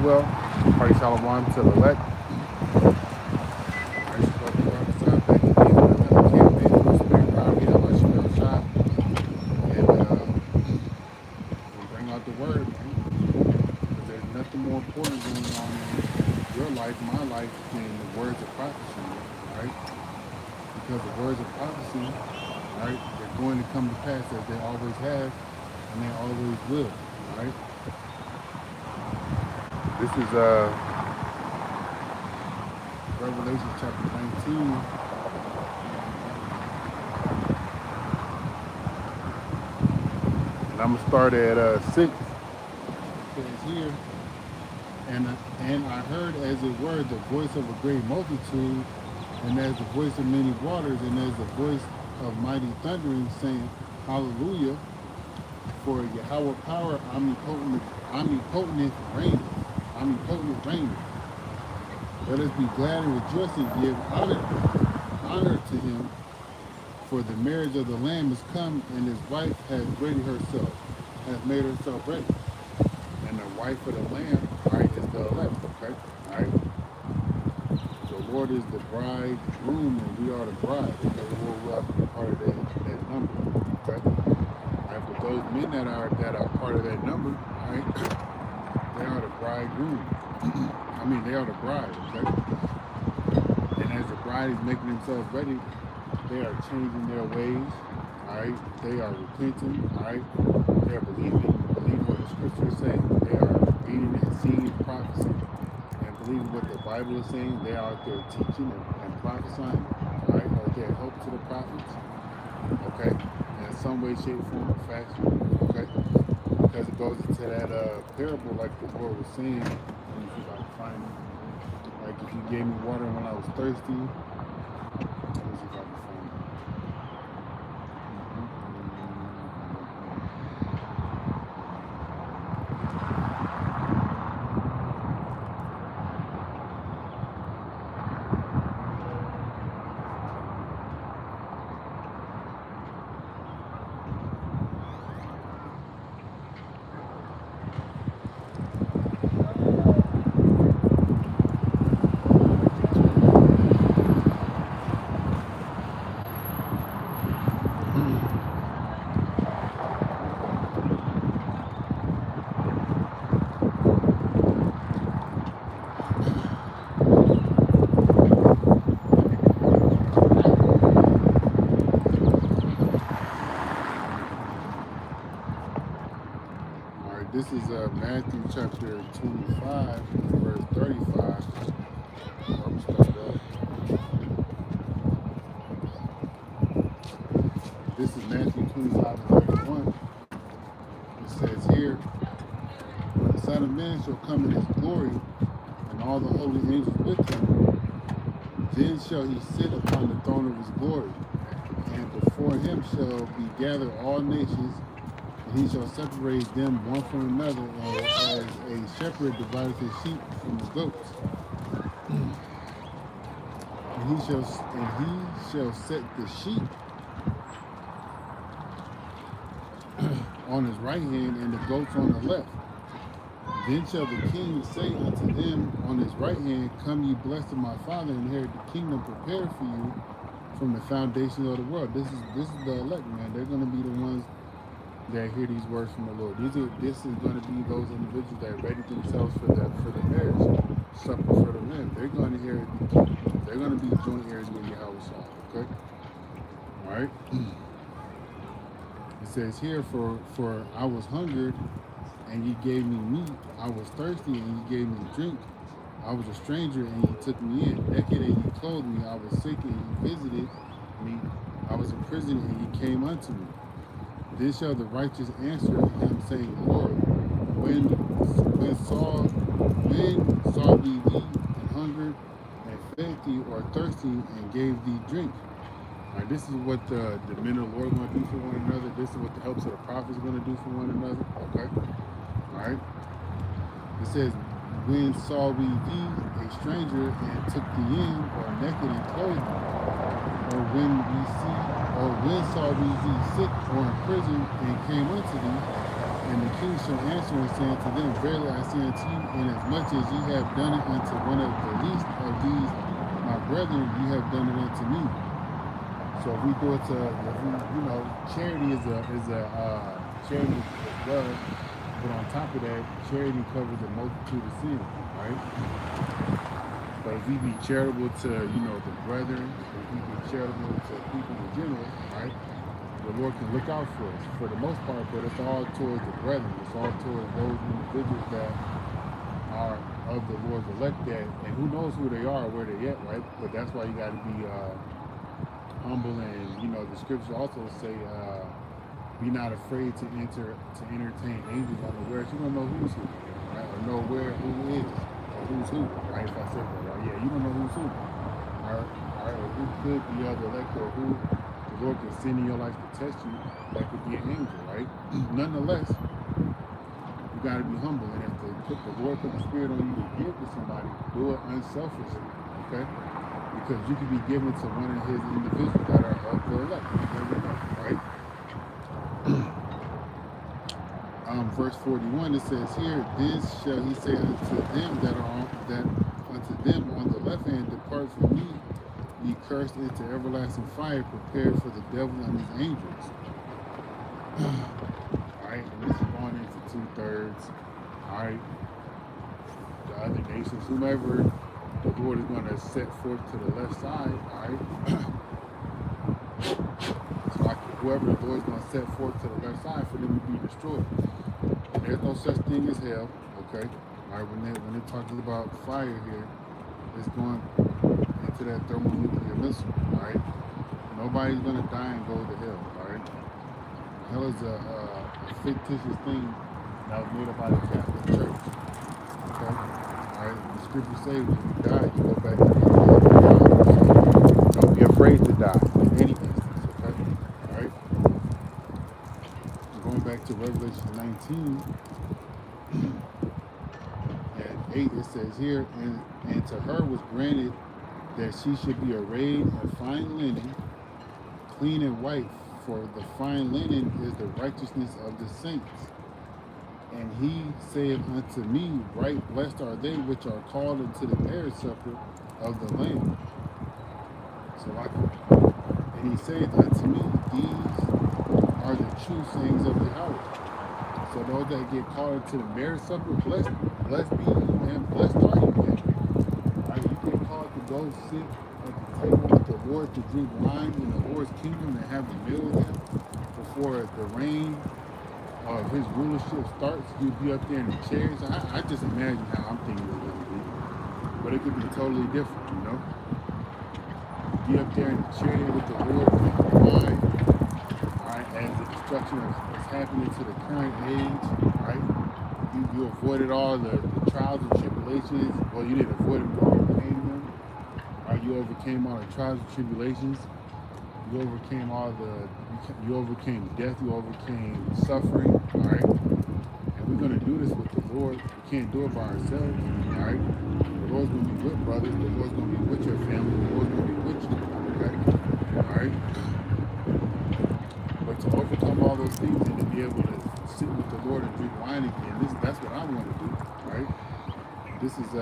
well. Party Shalom to the elect. I used to love the rock side back again. Another campaign for the Spirit Power Meet up my Shemel shop. And bring out the word, man. Because there's nothing more important going on in your life, my life, than the words of prophecy, right? Because the words of prophecy, right, they're going to come to pass as they always have and they always will, right? This is Revelation chapter 19. And I'm gonna start at 6. It says here, and I heard as it were the voice of a great multitude, and as the voice of many waters, and as the voice of mighty thundering, saying, Hallelujah! For Yahweh power omnipotent reigneth. Omnipotent reigneth. Let us be glad and rejoice and give honor to him, for the marriage of the Lamb is come, and his wife has ready herself, has made herself ready. And the wife of the Lamb, right, is the elect, okay? All right. The Lord is the bridegroom, and we are the bride. Okay, we'll have to be part of that number, okay? All right, but those men that are part of that number, all right, they are the bridegroom. They are the bride, okay? And as the bride is making themselves ready, they are changing their ways, all right? They are repenting, all right? They are believing what the scripture is saying. They are reading and seeing prophecy and believing what the Bible is saying. They are out there teaching and prophesying, all right? Or they're help to the prophets, okay? In some way, shape, form, or fashion, okay? Because it goes into that parable, like the Lord was saying. Let me see if I can find it. Like if you gave me water when I was thirsty. Let me see if I can find it. This is Matthew chapter 25, verse 35. I'm start up. This is Matthew 25 and 31. It says here, the Son of Man shall come in his glory, and all the holy angels with him. Then shall he sit upon the throne of his glory, and before him shall be gathered all nations, and he shall separate them one from another, as a shepherd divideth his sheep from the goats. And he shall set the sheep on his right hand, and the goats on the left. Then shall the king say unto them on his right hand, Come ye blessed of my Father, and inherit the kingdom prepared for you from the foundation of the world. This is the elect, man. They're going to be the ones that hear these words from the Lord. This is going to be those individuals that ready themselves for the marriage supper for the Lamb. They're going to hear the kingdom. They're going to be joint heirs with Yahweh. Okay, all right. It says here, for I was hungered, and ye gave me meat. I was thirsty, and ye gave me drink. I was a stranger, and ye took me in. Naked, and ye clothed me. I was sick, and ye visited me. I was in prison, and ye came unto me. Then shall the righteous answer him, saying, Lord, when saw we thee and hungered, and fed thee, or thirsty, and gave thee drink? All right, this is what the men of the Lord are going to do for one another. This is what the helps of the prophets are going to do for one another. Okay? All right? It says, when saw we thee a stranger, and took thee in, or naked, and clothed thee? Or when saw we thee sick, or in prison, and came unto thee? And the king shall answer and say unto them, verily I say unto you, inasmuch as ye have done it unto one of the least of these my brethren, ye have done it unto me. So if we do it to, if we, charity is a charity is love, but on top of that, charity covers a multitude of sins, right? But if we be charitable to, the brethren, if we be charitable to people in general, right? The Lord can look out for us for the most part, but it's all towards the brethren. It's all towards those individuals that are of the Lord's elect that, and who knows who they are or where they're at, right? But that's why you got to be humble, and the scriptures also say, be not afraid to entertain angels unawares. You don't know who's who, right? Or know who is or who's who, right? If I said that, right? Yeah, you don't know who's who, all right? Or who could be of the elect, or who the Lord can send in your life to test you. That could be an angel, right? Nonetheless, you got to be humble, and if the Lord put the Spirit on you to give to somebody, do it unselfishly, okay? Because you could be given to one of His individuals that are of the elect, right? Verse 41, it says here, then shall He say unto them unto them on the left hand, depart from me, ye cursed, into everlasting fire, prepared for the devil and his angels. Alright, and this is going into 2/3. Alright, the other nations, whomever the Lord is going to set forth to the left side, alright. So like whoever the Lord is going to set forth to the left side, for them to be destroyed. And there's no such thing as hell, okay? Alright, when it talks about fire here, it's going into that thermonuclear missile, alright? Nobody's going to die and go to hell, alright? Hell is a fictitious thing that was made up by the Catholic Church, okay? Alright, the scriptures say when you die, you go back to God. Don't be afraid to die in any instance, okay? Alright? Going back to Revelation 19 and 8, it says here, and to her was granted that she should be arrayed in fine linen, clean and white, for the fine linen is the righteousness of the saints. And He saith unto me, right blessed are they which are called into the marriage supper of the Lamb. So and He saith unto me, these are the true sayings of Yahweh. So those that get called into the marriage supper, blessed be you, and blessed are you, man. Right, you get called to go sit at the table with the Lord, to drink wine in the Lord's kingdom, and have a meal with Him before the reign of His rulership starts. You'll be up there in the chairs. I just imagine how I'm thinking it's going to be, but it could be totally different, Be up there in the chair with the Lord, drinking wine. As the destruction is happening to the current age, right? You avoided all the trials and tribulations. Well, you didn't avoid them, you overcame them. Right? You overcame all the trials and tribulations. You overcame you overcame death. You overcame suffering. All right. And we're gonna do this with the Lord. We can't do it by ourselves. All right. The Lord's gonna be with brothers. The Lord's gonna be with your family. The Lord's gonna be with you. Okay. All right. But to overcome all those things and to be able to sit with the Lord and drink wine again, that's what I want to do, right? This is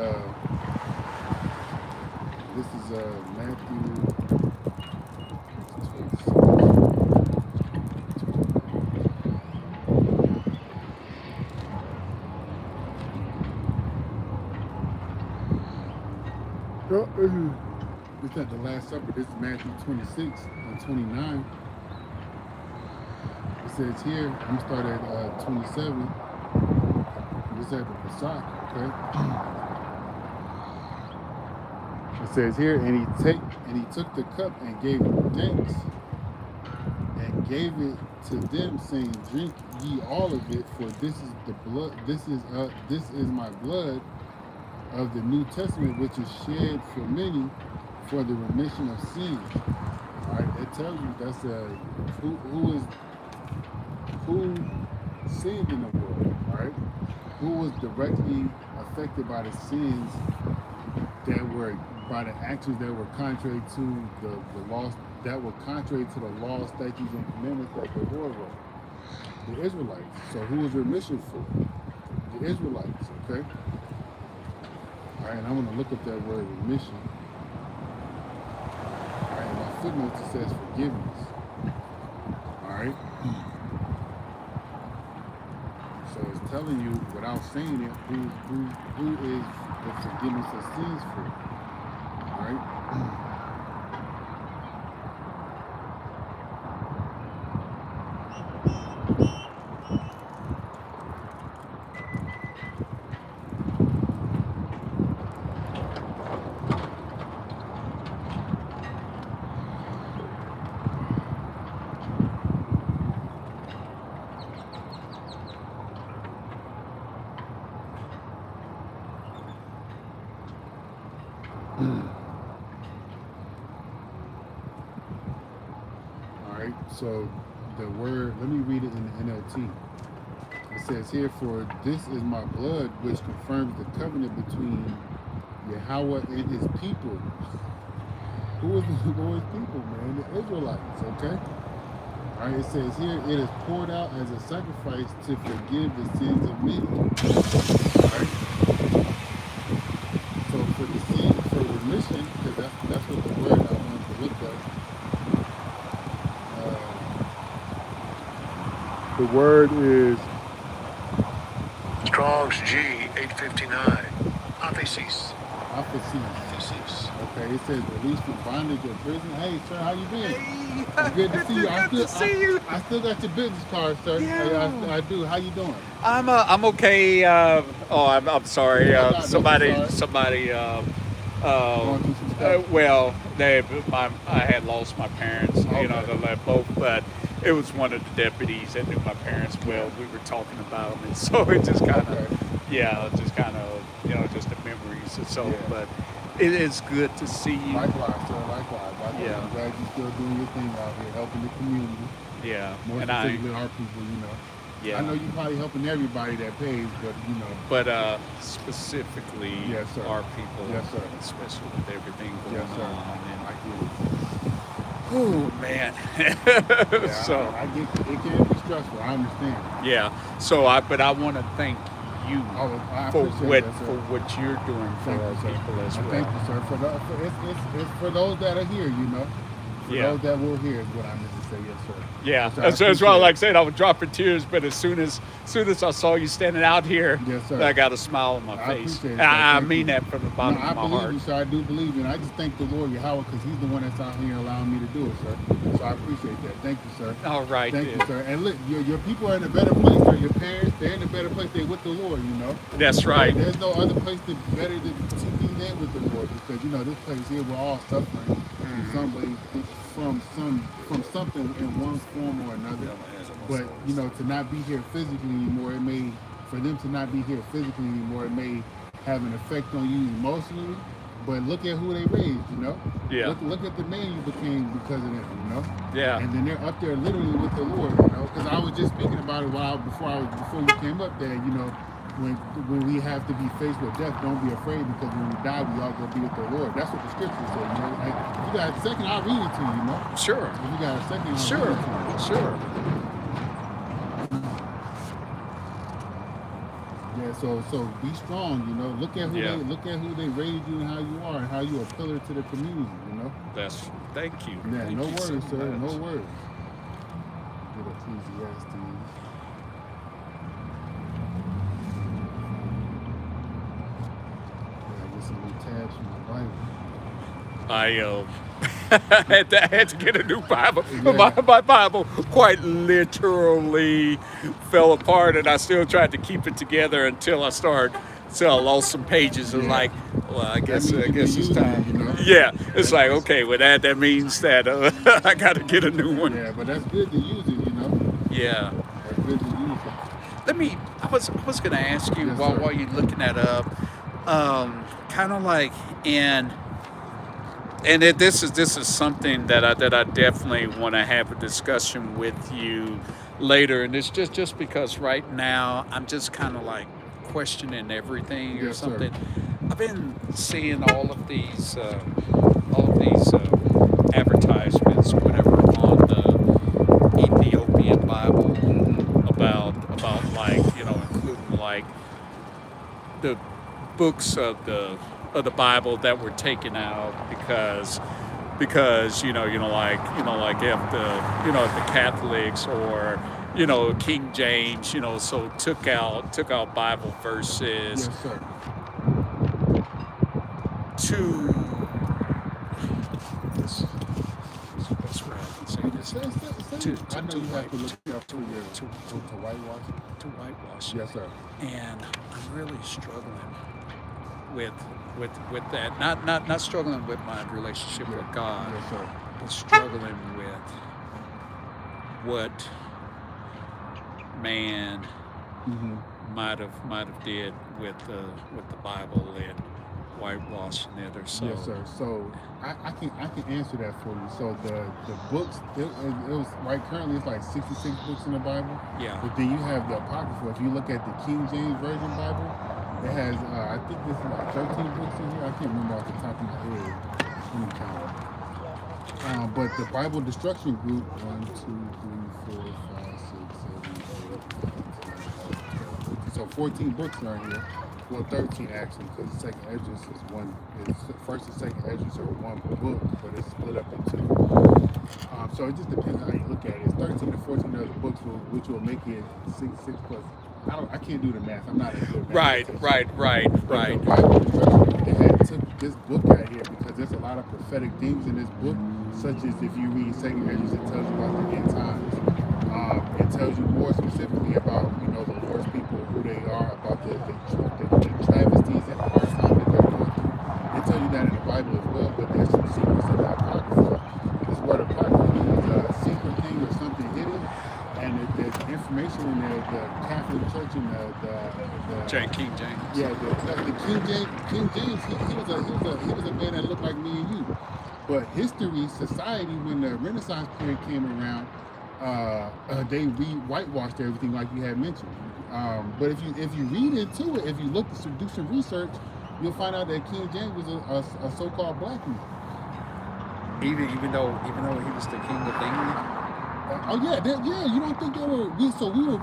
Matthew. It's not the Last Supper. This is Matthew 26 and 29. It says here, I'm gonna start at 27. This is at the Pesach, okay? It says here, and he took the cup and gave thanks and gave it to them, saying, drink ye all of it, for this is the blood. This is my blood of the New Testament, which is shed for many for the remission of sins. All right, it tells you that's who sinned in the world. All right, who was directly affected by the sins by the actions that were contrary to the laws, that were contrary to the laws, statutes, and commandments that the Lord wrote. The Israelites. So who is remission for? The Israelites, okay? All right, and I'm going to look up that word remission. All right, in my footnotes it says forgiveness. All right? So it's telling you, without saying it, who is the forgiveness of sins for. All right? All right, so the word, let me read it in the NLT. It says here, for this is my blood which confirms the covenant between Yahweh and his people. Who is the Lord's people, man? The Israelites, okay? All right, it says here, it is poured out as a sacrifice to forgive the sins of many. All right? So for the sin, for remission, because that's what the word I wanted to look at. The word is Strong's G 859. Aphesis. aphesis. Okay, it says release from bondage or prison. Hey, sir, how you been? Hey, It's good to see you. good to see you. I still got your business card, sir. Yeah. I do. How you doing? I'm okay. I'm sorry. No, no, Somebody. sorry. Going through some stuff. Well, I had lost my parents. You know, Okay. they left both, but it was one of the deputies that knew my parents well. We were talking about them, and so it just kind of, Okay. just kind of, just the memories and so. Yeah. But it is good to see you. Likewise, sir. Likewise. Yeah. I'm glad you're still doing your thing out here, helping the community. Yeah, More and specifically our people, you know. yeah. I know you're probably helping everybody that pays, but you know. But specifically, Yes, sir. our people, Yes, sir. especially with everything going Yes, sir. on. I And, get it. oh man, Yeah, so I get it. It can be stressful. I understand. yeah. So but I want to thank you Oh, I for appreciate that, sir. what you're doing for Thank our you, sir. people as And well. thank you, sir. It's for those that are here, you know. For Yeah. those that will hear is what I meant to say, yes, sir. Yeah, Yes, sir, I that's why, appreciate like I it. said, I was dropping tears. But as soon as I saw you standing out here, Yes, sir. I got a smile on my I face. appreciate it, sir. I Thank mean you. that from the No, bottom I of my believe heart. you, sir. I do believe you. And I just thank the Lord Yahweh because he's the one that's out here allowing me to do it, sir. So I appreciate that. Thank you, sir. All right, Thank then. you, sir. And look, your people are in a better place, sir. Your parents, they're in a better place. They're with the Lord, you know. That's right. There's no other place better to be than with the Lord because, you know, this place here, we're all suffering in some way, from something in one form or another. But, you know, to not be here physically anymore, for them to not be here physically anymore, it may have an effect on you emotionally. But look at who they raised, you know. Yeah. Look at the man you became because of them, you know. Yeah. And then they're up there literally with the Lord, you know. Because I was just speaking about it before we came up there, you know. When we have to be faced with death, don't be afraid because when we die, we all go be with the Lord. That's what the scripture says. You know, like, if you got a second, I'll read it to you. You know, Sure. if you got a second, I'll Sure. read it to you. Sure. Yeah. So be strong. You know, look at who they raised you and how you are and how you're a pillar to the community. You know. Thank you. Yeah. Thank No you worries, so sir. much. No worries. Get Ecclesiastes. Yeah, get some new tabs from the Bible. I I had to get a new Bible. Yeah. My Bible quite literally fell apart, and I still tried to keep it together until I lost some pages. And Yeah. like, well, I guess means you've been it's using time. it, you know? Yeah, it's like okay, well that means that I got to get a new one. Yeah, but that's good to use it, you know. Yeah. That's good to use it. I was gonna ask you Yes, sir. while you're looking that up, kind of like this is something that I definitely want to have a discussion with you later, and it's just because right now I'm just kind of like questioning everything or Yes, sir. something. I've been seeing all of these advertisements, whatever, on the Ethiopian Bible the books of the Bible that were taken out because like if the Catholics or King James so took out Bible verses Yes, sir. to what's right I can say this I know to you have white to look it up to for your to to whitewash. to whitewash, Yes, sir. and I'm really struggling with with that. Not struggling with my relationship Yeah. with God, Yes, sir. but struggling with what man Mm-hmm. might have did with the Bible and whitewashing it or so. Yes, sir. So I can answer that for you. So the books it was right currently it's like 66 books in the Bible, Yeah. but then you have the Apocrypha. If you look at the King James Version Bible, it has I think this is like 13 books in here. I can't remember off the top of my head. Let me count. But the Bible Destruction Group 1, 2, 3, 4, 5, 6, 7, 8, 9, 10, 11, 12, 13. So 14 books are in here. Well, 13 actually, because the second Esdras is one. First and second Esdras are one book, but it's split up into. So it just depends on how you look at it. It's 13 to 14 other books, which will make it six plus. I can't do the math. I'm not a good Right, mathematician. right. The Bible Destruction, they had took this book out here because there's a lot of prophetic themes in this book, such as if you read Second Esdras, it tells you about the end times. It tells you more specifically about the Lord's people, who they are, about the travesties and the hard time that they're going through. They tell you that in the Bible as well, but there's some secrets in the Apocrypha. This word Apocrypha means a secret thing or something hidden, and there's information in there. The Catholic Church and King James. yeah, the King James, he was a man that looked like me and you. But history, society, when the Renaissance period came around, they whitewashed everything like you had mentioned. But if you read into it, if you do some research, you'll find out that King James was a so-called black man. Even though he was the king of England. Oh yeah. You don't think they were? We were.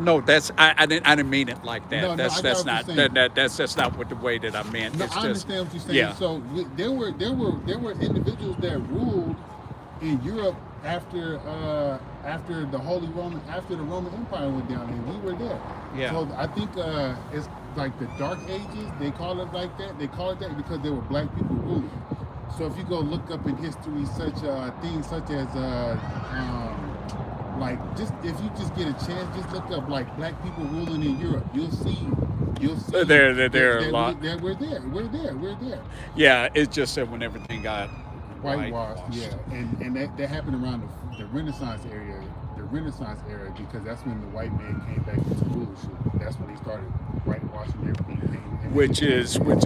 No. I didn't mean it like that. No, that's I got what you're saying. that's not what the way that I meant. No, It's I just understand what you're saying. yeah. So there were individuals that ruled in Europe after the Roman Empire went down, and we were there. Yeah. So I think it's like the Dark Ages. They call it like that. They call it that because there were black people ruling. So if you go look up in history such things such as like just if you just get a chance, just look up like black people ruling in Europe. You'll see. There are a lot. We're there. Yeah, it's just that when everything got Whitewashed, yeah, and that happened around the Renaissance era, because that's when the white man came back into rulership. That's when he started whitewashing everything. Which is what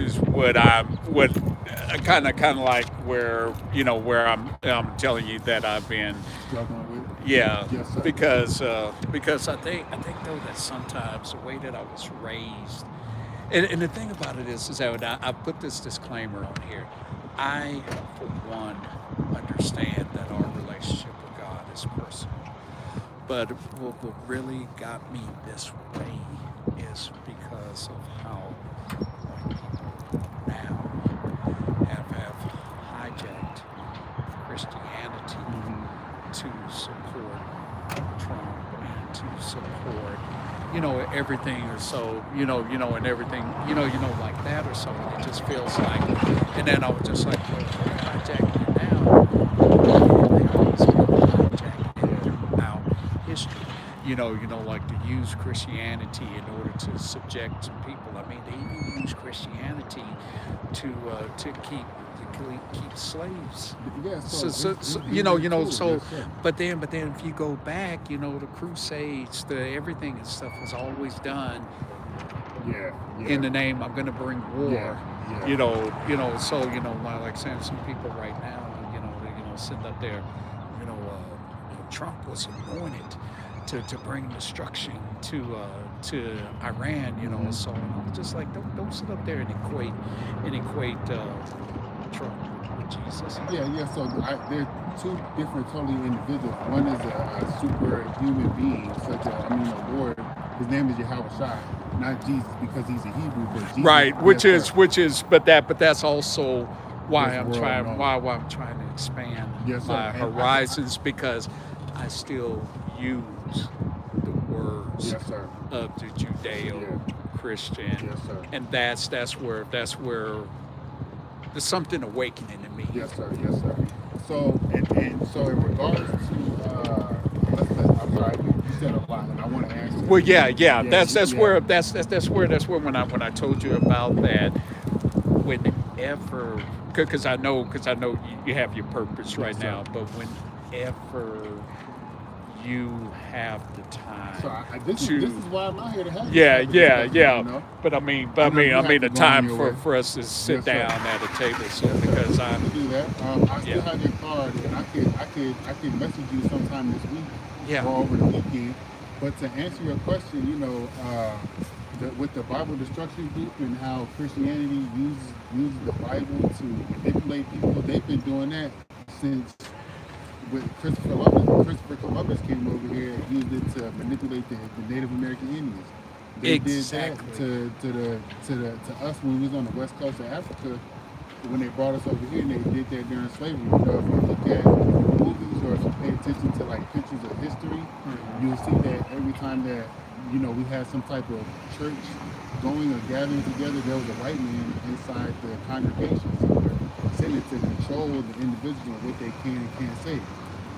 kind of like where I'm telling you that I've been Struggling with. yeah Yes, sir. because I think though that sometimes the way that I was raised and the thing about it is that I put this disclaimer on here. I, for one, understand that our relationship with God is personal. But what really got me this way is because of how people now have hijacked Christianity to support Trump and to support everything or so, and everything, like that or so. And it just feels like, and then I was just like, well, they're hijacking it now. They're hijacking it out history. Like to use Christianity in order to subject some people. I mean, they even use Christianity to keep slaves. Yeah, But then if you go back, the Crusades, the everything and stuff was always done in the name, I'm going to bring war. So like saying some people right now, sitting up there, Trump was anointed to bring destruction to Iran, so I'm just like don't sit up there and equate Trump with Jesus. Yeah. So they're two different, totally individuals. One is a superhuman being, the Lord His name is Yahweh Shai, not Jesus because he's a Hebrew, but Jesus. Right, Yes, sir. but that's also This world known. why I'm trying to expand Yes, sir. my And I horizons, because I still use the words yes, sir. of the Yeah. Judeo-Christian, Yes, sir. and that's where there's something awakening in me. Yes, sir. Yes, sir. And so in regards to I'm sorry, you said a lot, and I want to answer. Well, yeah, Yeah, that's yeah. where when I told you about that, whenever, because I know you have your purpose Yes, right sir. now, but whenever you have the So time this is to, why I'm out here to have this yeah, type of yeah, discussion. yeah. But I mean, I know you have the to go on time your way. for us to sit Yes, sir. down at a table, so Yes, sir. because We I'm, can do that. I still yeah, have your card, and I can message you sometime this week yeah, or over the weekend. But to answer your question, with the Bible Destruction Group and how Christianity uses the Bible to manipulate people, they've been doing that since with Christopher Columbus came over here and used it to manipulate the Native American Indians. They did that exactly. to us when we was on the west coast of Africa when they brought us over here, and they did that during slavery. If you look at movies or if you pay attention to like pictures of history, Hmm. you'll see that every time that we had some type of church going or gathering together, there was a white man inside the congregation somewhere, sitting to control the individual what they can and can't say.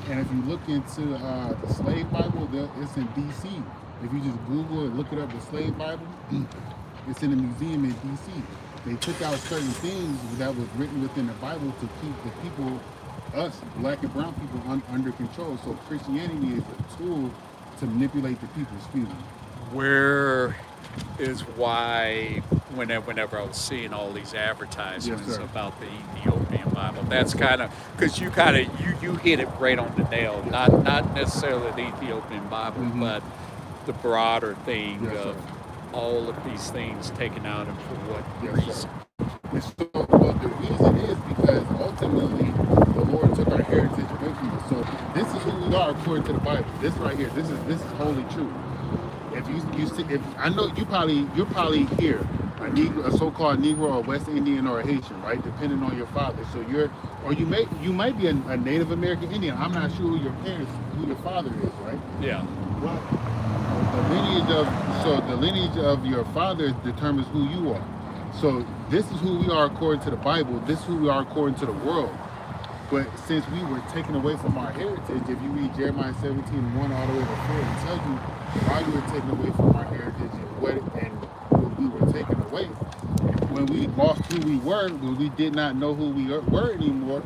And if you look into the slave Bible, it's in D.C. If you just Google it, look it up, the slave Bible, it's in a museum in D.C. They took out certain things that was written within the Bible to keep the people, us, black and brown people, under control. So Christianity is a tool to manipulate the people. Excuse me. Where is why whenever I was seeing all these Yes, advertisements sir. about the Ethiopian Bible, that's Yes, sir. kind of because you hit it right on the nail. Yes, sir. Not necessarily the Ethiopian Bible, Mm-hmm. but the broader thing Yes, sir. of all of these things taken out, and for what Yes, sir. reason? And so, well, the reason is because ultimately the Lord took our heritage away from us. So this is who we are according to the Bible. This right here, this is holy truth. If you see, if I know you're probably here, a Negro, a so-called Negro, or West Indian, or a Haitian, right? Depending on your father. So or you might be a Native American Indian. I'm not sure who your father is, right? Yeah. Well, the lineage of your father determines who you are. So this is who we are according to the Bible. This is who we are according to the world. But since we were taken away from our heritage, if you read Jeremiah 17:1 all the way to 4, it tells you why we were taken away from our heritage and what we were taken away. When we lost who we were, when we did not know who we were anymore,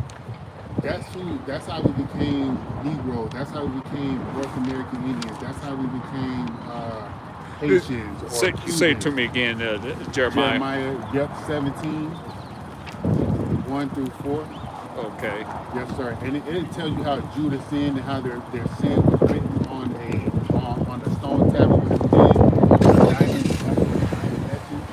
that's how we became Negroes. That's how we became North American Indians. That's how we became Haitians or Say it Cubans. to me again, Jeremiah. Jeremiah, yep, 17, 1 through 4. Okay. Yes, sir. And it tells you how Judah sinned and how their sin was written on a stone tablet with a diamond etching.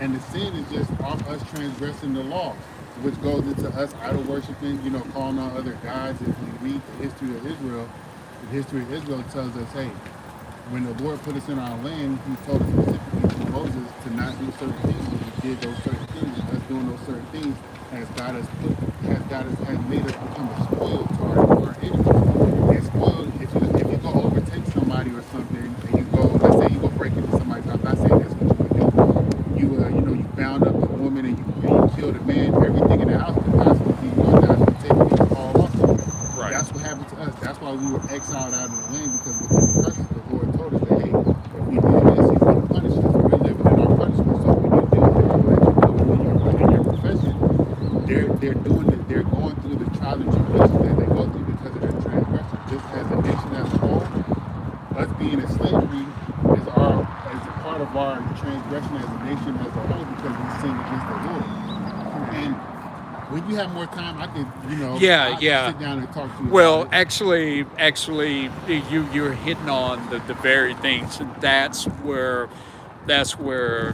And the sin is just off us transgressing the law, which goes into us idol worshiping, calling on other gods. If we read the history of Israel tells us, hey, when the Lord put us in our land, He told us specifically through Moses to not do certain things. And we did those certain things. And us doing those certain things has made us become a spoil to our enemies. And spoiled, if you go overtake somebody or something, and you go, let's say you go break into somebody's house. I'm not saying that's what you would do. You bound up the woman and you killed a man. Everything in the house could possibly be yours. That's what take it all off. Right. That's what happened to us. That's why we were exiled out of the land, because within the curses, the Lord told us that, hey, if we do this, He's going to punish us. We're living in our punishment. So when you do what you do in your profession, they're going through the trials and tribulations that they go through because of their transgression. Just as a nation as a whole, us being in slavery is a part of our transgression as a nation as a whole because we sin against the Lord. And when you have more time, I could, Yeah, I yeah. sit down and talk to you about Well, it. actually, you're hitting on the very things, and that's where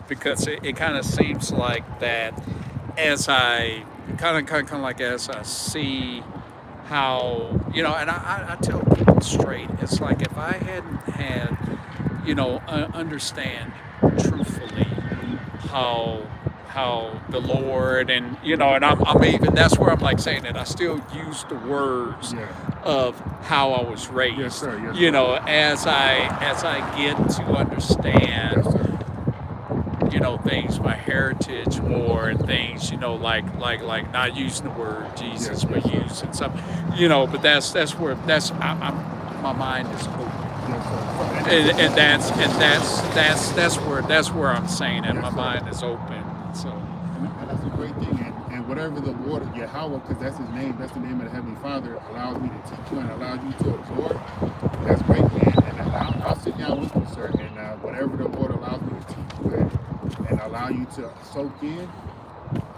because it kind of seems like that as I kind of like as I see how and I tell people straight, it's like if I hadn't had understand truthfully how the Lord, and and I'm even, that's where I'm like saying that I still use the words Yeah. of how I was Yes, raised, sir. Yes, sir. as I get to understand Yes, sir. things, my heritage more, and things, like not using the word Yes, Jesus, but yes, sir. using some, but that's where my mind is open, Yes, sir. So, and that's a and good thing. that's where I'm saying that my Yes, sir. mind is open. So And that's a great thing. And whatever the Lord, Yahweh, because that's his name, that's the name of the Heavenly Father, allows me to teach you and allows you to absorb, that's great, man. And I'll sit down with you, sir. And whatever the Lord allows me to teach you and allow you to soak in,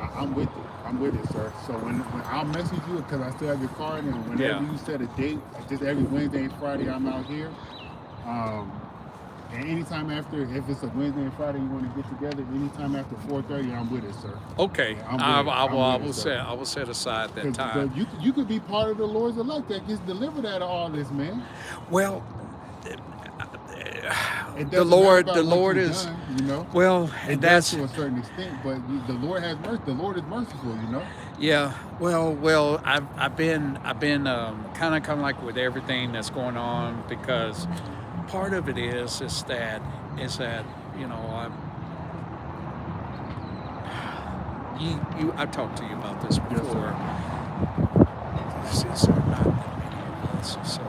I'm with it. I'm with it, sir. So when I'll message you because I still have your card, and whenever yeah. you set a date, just every Wednesday and Friday, I'm out here. Um, and anytime after, if it's a Wednesday and Friday, you want to get together. Anytime after 4:30, I'm with it, sir. Okay, Yeah, I'm I, with it. I will. I'm I with it, will sir. set. I will set aside that Because time. you could be part of the Lord's elect that gets delivered out of all this, man. Well, It the doesn't matter Lord. The about what Lord you've is. done, you know. Well, and It does that's to a certain extent, but the Lord has mercy. The Lord is merciful, you know. yeah. Well. I've been kind of like with everything that's going on, because part of it is that I'm you I talked to you about this Yes, sir. before. Since there are not that many of us, so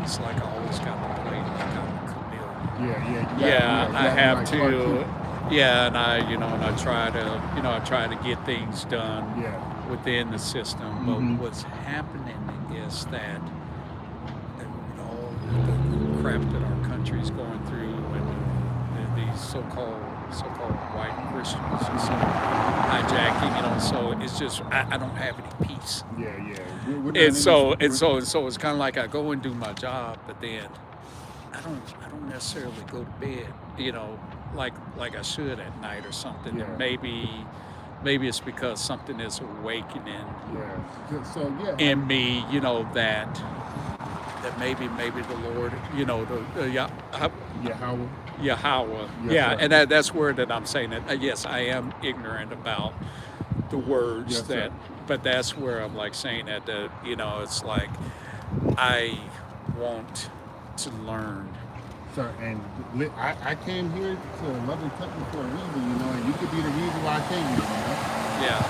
it's like I always got to play like I'm a chameleon. Yeah, yeah, Yeah, you I gotta be have like Clark Kent. to. Yeah, and I try to get things done Yeah. within the system. But Mm-hmm. what's happening is that with all the crap that our country's going through, and these so-called white Christians and so hijacking, so it's just I don't have any peace. Yeah, yeah. We're not And in this. so and so and so it's kind of like I go and do my job, but then I don't necessarily go to bed, like I should at night or something. And Yeah, maybe it's because something is awakening yeah. So yeah, in me, that maybe the Lord, yeah. How? Yahweh. Yes, Yeah, sir. and that's where that I'm saying that. Yes, I am ignorant about the words Yes, sir. that, but that's where I'm like saying that it's like I want to learn. Sir, and I came here to Love and Temple for a reason, and you could be the reason why I came here. Yeah,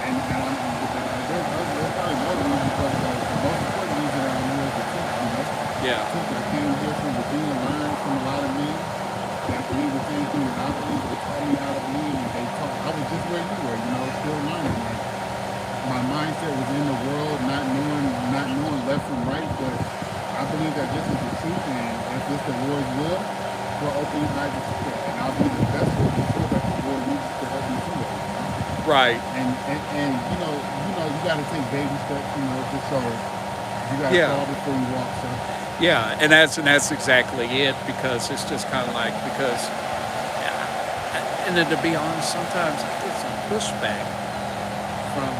There's probably more reasons, but the most important reason that I'm here is to teach. yeah, Teach. I came here from the being learned from a lot of men that believe the same thing that I believe. They taught me how to believe, and they taught. I was just where you were, still learning. Like, my mindset was in the world, not knowing left from right, but I believe that this is the truth, and if it's the Lord's will, we'll open your eyes to see it, and I'll be the vessel of the truth that the Lord uses to help you through it. right. And you got to take baby steps, just so you got to Yeah, fall before you walk, so. yeah, and that's exactly it, because it's just kind of like, because and then, to be honest, sometimes I get some pushback from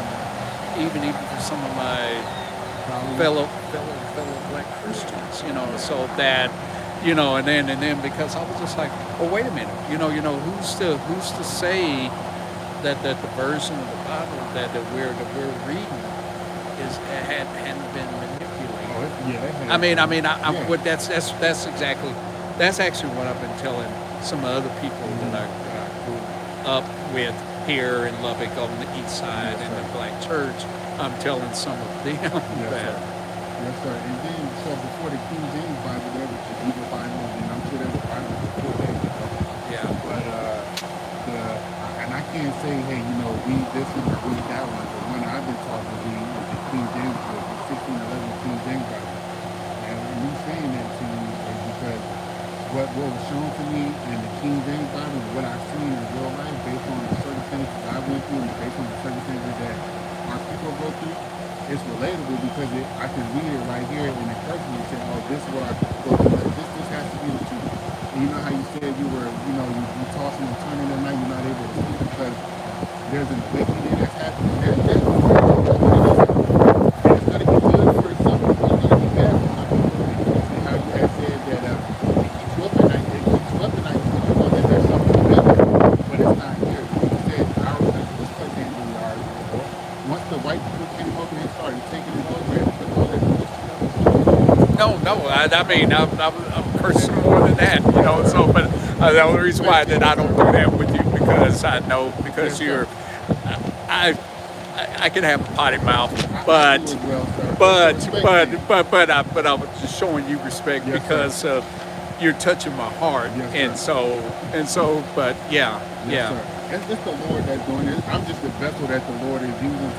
even from some of my Probably. fellow black Christians, so that, and then because I was just like, well, wait a minute, who's to say that the version of the Bible that we're reading hadn't been Oh, manipulated. yeah, that I has mean, I been. mean, I Yeah. what that's actually what I've been telling some other people Mm-hmm. that I grew up with here in Lubbock on the east side Yes, in sir. the black church. I'm telling some of them Yes, that, sir. Yes, sir. And then, so before the King James Bible, there was the Hebrew Bible, and I'm sure there was Bibles before that. yeah, But and I can't say, hey, read this one or read that one. The one I've been taught to read is the King James, the 1611 King James Bible. And me saying that to you is because what was shown to me in the King James Bible, what I've seen in real life, based on the circumstances that I went through, and based on the circumstances that our people go through, it's relatable because I can read it right here and encourage me and say, oh, this is what our people go through. Like, this has to be the truth. And you know how you said you were, you tossing and turning at night, you're not able to sleep because there's an awakening that's happening. There's an awakening. That's what it is. And it's going to be good for some people. It's going to be bad for some people. And how you had said that it keeps you up at night. It keeps once the white people came over and started taking it over and put all that bullshit up, so No, no. I mean, I'm cursing more than that, yes, So, sir. but the This is only a reason great why that teaching, I don't sir. do that with you because I know because Yes, sir. I, I can have a potty mouth, I do as well, sir. It's a respect thing. but I was just showing you respect Yes, sir. because you're touching my heart, Yes, sir. but yeah, Yes, yeah, sir. It's the Lord that's doing it. I'm just the vessel that the Lord is using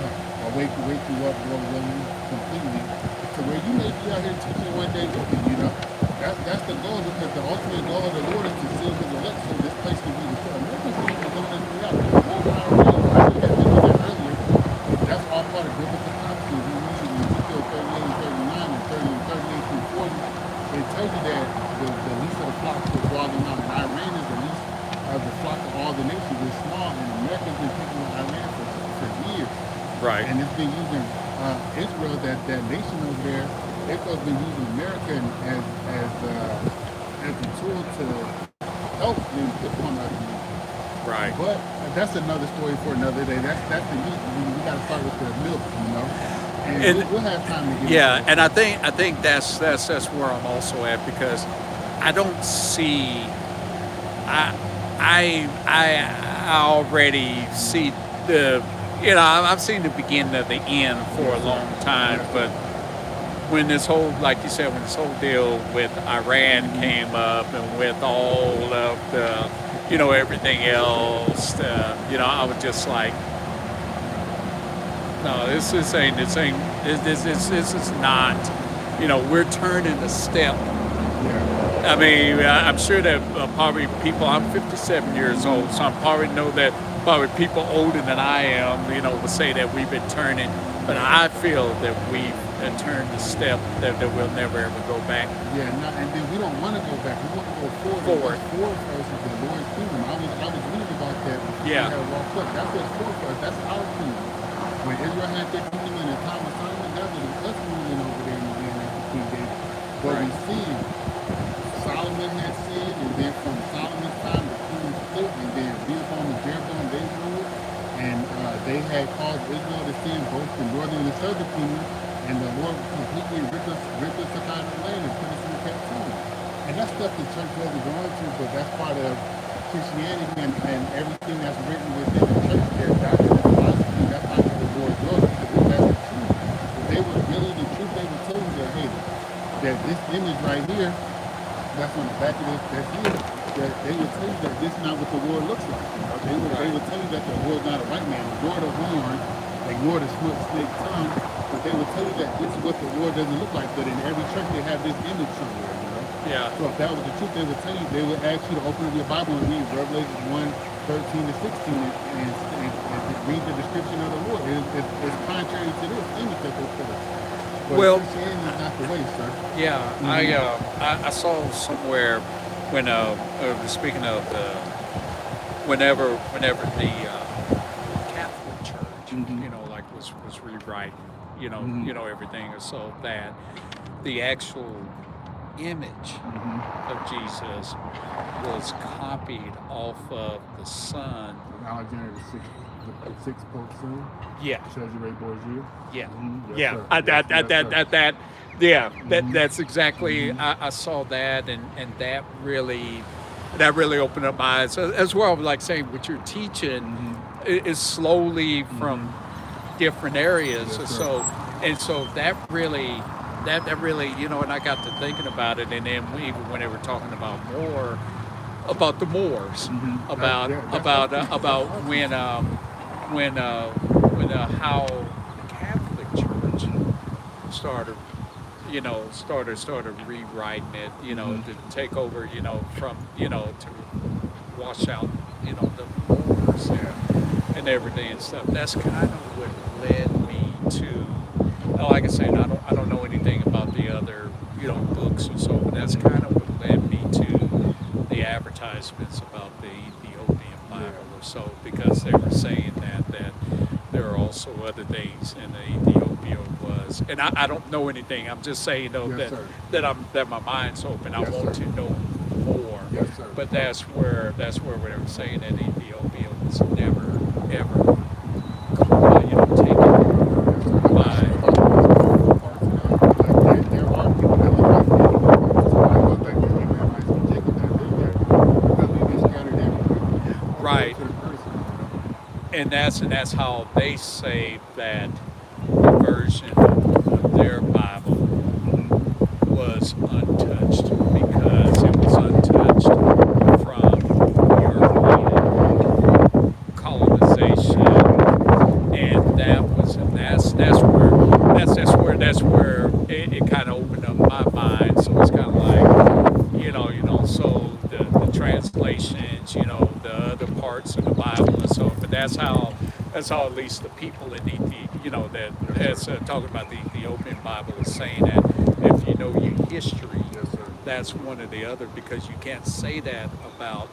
to wake you up, Lord willing, completely. To where you may be out here teaching one day with me, That's the goal because the ultimate goal of the Lord is to seal his elect so this place can be the Americans don't even know this reality. The whole entire reality, I think I mentioned that earlier. That's all part of biblical prophecy. If you read in Ezekiel 38 and 39 and 30 and 38 through 40, it tells you that the least of the flocks will draw them out. And Iran is the least of the flock of all the nations. It's small, and America's been picking with Iran for years. right, And it's been using Israel, that nation over there. Israel's been using America as a tool to help them become other nations. right. But that's another story for another day. That's the meat. We got to start with the milk. And And we'll have time to get into yeah, that. and I think that's where I'm also at because I don't see I I already see the I've seen the beginning of the end for a Yes, sir. long time, Yes, but sir. when this whole like you said when this whole deal with Iran came up and with all of the everything else, I was just like, no, this is not. We're turning a step. Yeah. I mean, I'm sure that probably people. I'm 57 years old, so I probably know that probably people older than I am, will say that we've been turning. But Yeah. I feel that we've turned a step that we'll never ever go back Yeah, and then we don't want to go back. We want to go forward. And forward. what's forward for us is the Lord's kingdom. I was reading about that before we Yeah, had walked up. That's what's forward for us. That's our kingdom. When Israel had their kingdom in the time of Solomon, that was us ruling over there in the land after King David. But we right, see Solomon had sinned, and then from Solomon's time the kingdom split, and then Rehoboam and Jeroboam they ruled, and they had caused Israel to sin, both the northern and the southern kingdom, and the Lord completely ripped us up out of the land and put us in captivity. And that's stuff the church wasn't going to, but that's part of Christianity and everything that's written within the church, their doctrine and philosophy. That's how the Lord goes because that's the truth. If they were really the truth, they would tell you that, hey, that this image right here that's on the back of this that's here, that they would tell you that this is not what the Lord looks like. They right. would tell you that the Lord's not a white man. Ignore the horn, ignore the snake tongue, but they would tell you that this is what the Lord doesn't look like. But in every church they have this image somewhere. Yeah. So if that was the truth, they would tell you, they would ask you to open up your Bible and read Revelation 1:13 to 16 and read the description of the Lord. It's contrary to this image that they put us. But Well, Christianity is not the way, sir. yeah. Mm-hmm. I saw somewhere when speaking of the whenever the Catholic Church, Mm-hmm. like was rewriting, Mm-hmm. everything, so that the actual image Mm-hmm. of Jesus was copied off of the Son. Alexander the sixth Pope soon. Yeah, Cesare Borgia. yeah, Mm-hmm. Yes, yeah. sir. I, Yes, that, yes, that, that, sir. that, that, yeah. Mm-hmm. That's exactly. Mm-hmm. I saw that, and that really opened up my eyes. As well, like saying what you're teaching Mm-hmm. is slowly from Mm-hmm. different areas. Yes, sir. So that really, and I got to thinking about it, and then when they were talking about the Moors, Mm-hmm. about That's our about uh, teaching. That's about our when teaching. how the Catholic Church Mm-hmm. started rewriting it, Mm-hmm. to take over, from to wash out, the Moors Yeah. and everything and stuff. That's kind of what led me to. Like I said, I don't know anything about the other books and so, but that's kind of what led me to the advertisements about the Ethiopian Yeah. Bible or so, because they were saying that there are also other things, and the Ethiopia was, and I don't know anything. I'm just saying though Yes, sir. that my mind's open. I Yes, want sir. to know more, Yes, sir. but that's where they were saying that Ethiopia was never ever taken and that's how they say that the version of their Bible was untouched because it was untouched from European colonization, and that's where it kind of opened up my mind. So it's kind of like, so the translations, the other parts of the Bible and so on. But that's how at least the people in that Yes, sir. that's talking about the Ethiopian Bible is saying that if you know your history, Yes, sir. that's one or the other, because you can't say that about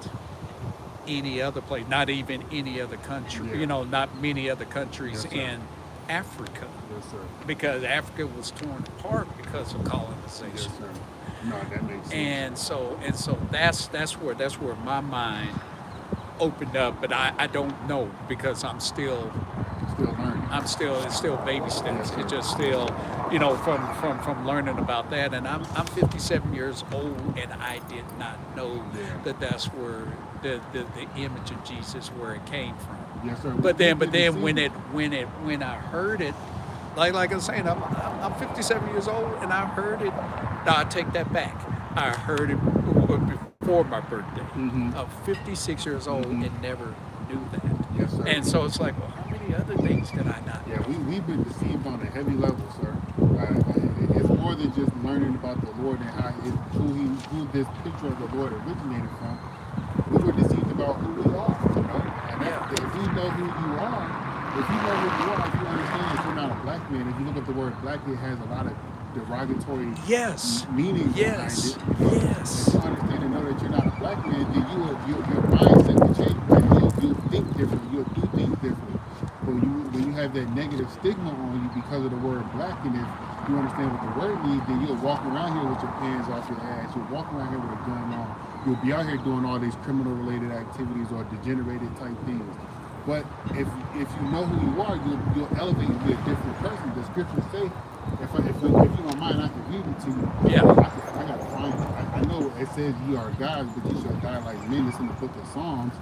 any other place, not even any other country, Yeah. not many other countries Yes, sir. in Africa, Yes, sir. because Africa was torn apart because of Yes, colonization. sir. No, that makes sense. And so that's where my mind opened up, but I don't know, because Still learning. it's still baby Yes, steps. sir. It's just still, from learning about that. And I'm 57 years old, and I did not know Yeah. that that's where the image of Jesus, where it came from. Yes, sir. But then, We didn't when see when I heard it, like I'm saying, I'm 57 years old, and I heard it. No, I take that back. I heard it before my birthday. Mhm. I'm 56 years old Mhm. and never knew that. Yes, sir. And so it's like, well, how many other things did I not Yeah, know? we've been deceived on a heavy level, sir. It's more than just learning about the Lord and who this picture of the Lord originated from. We were deceived about who we are, And Yeah. if you know who you are, if you understand that you're not a black man, if you look at the word black, it has a lot of derogatory Yes. meanings behind it. Yes. If Yes. you understand and know that you're not a black man, then your mindset will change. You'll think differently. You'll do things differently. But when you have that negative stigma on you because of the word black, and if you understand what the word means, then you'll walk around here with your pants off your ass. You'll walk around here with a gun on. You'll be out here doing all these criminal-related activities or degenerated type things. But if you know who you are, you'll elevate and be a different person. The scriptures say, if you don't mind, I can read it to you. Yeah. I gotta find it. I know it says ye are gods, but you shall die like men. It's in the book of Psalms.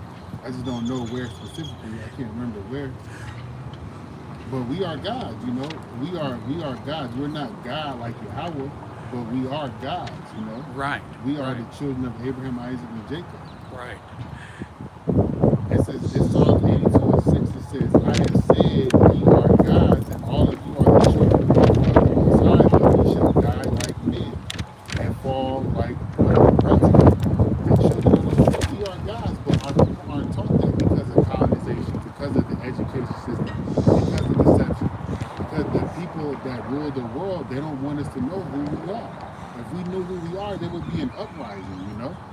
I just don't know where specifically. I can't remember where. But we are gods, We are gods. We're not God like Yahweh, but we are gods. Right. We are Right. the children of Abraham, Isaac, and Jacob. Right. It says, this Psalms 82:6, it says, I have said ye are gods, and all of you are the children of the Most High, but ye shall die like men, and fall like reptiles. The children of the Lord, we are gods, but our people aren't taught that because of colonization, because of the education system, because of deception. Because the people that rule the world, they don't want us to know who we are. If we knew who we are, there would be an uprising.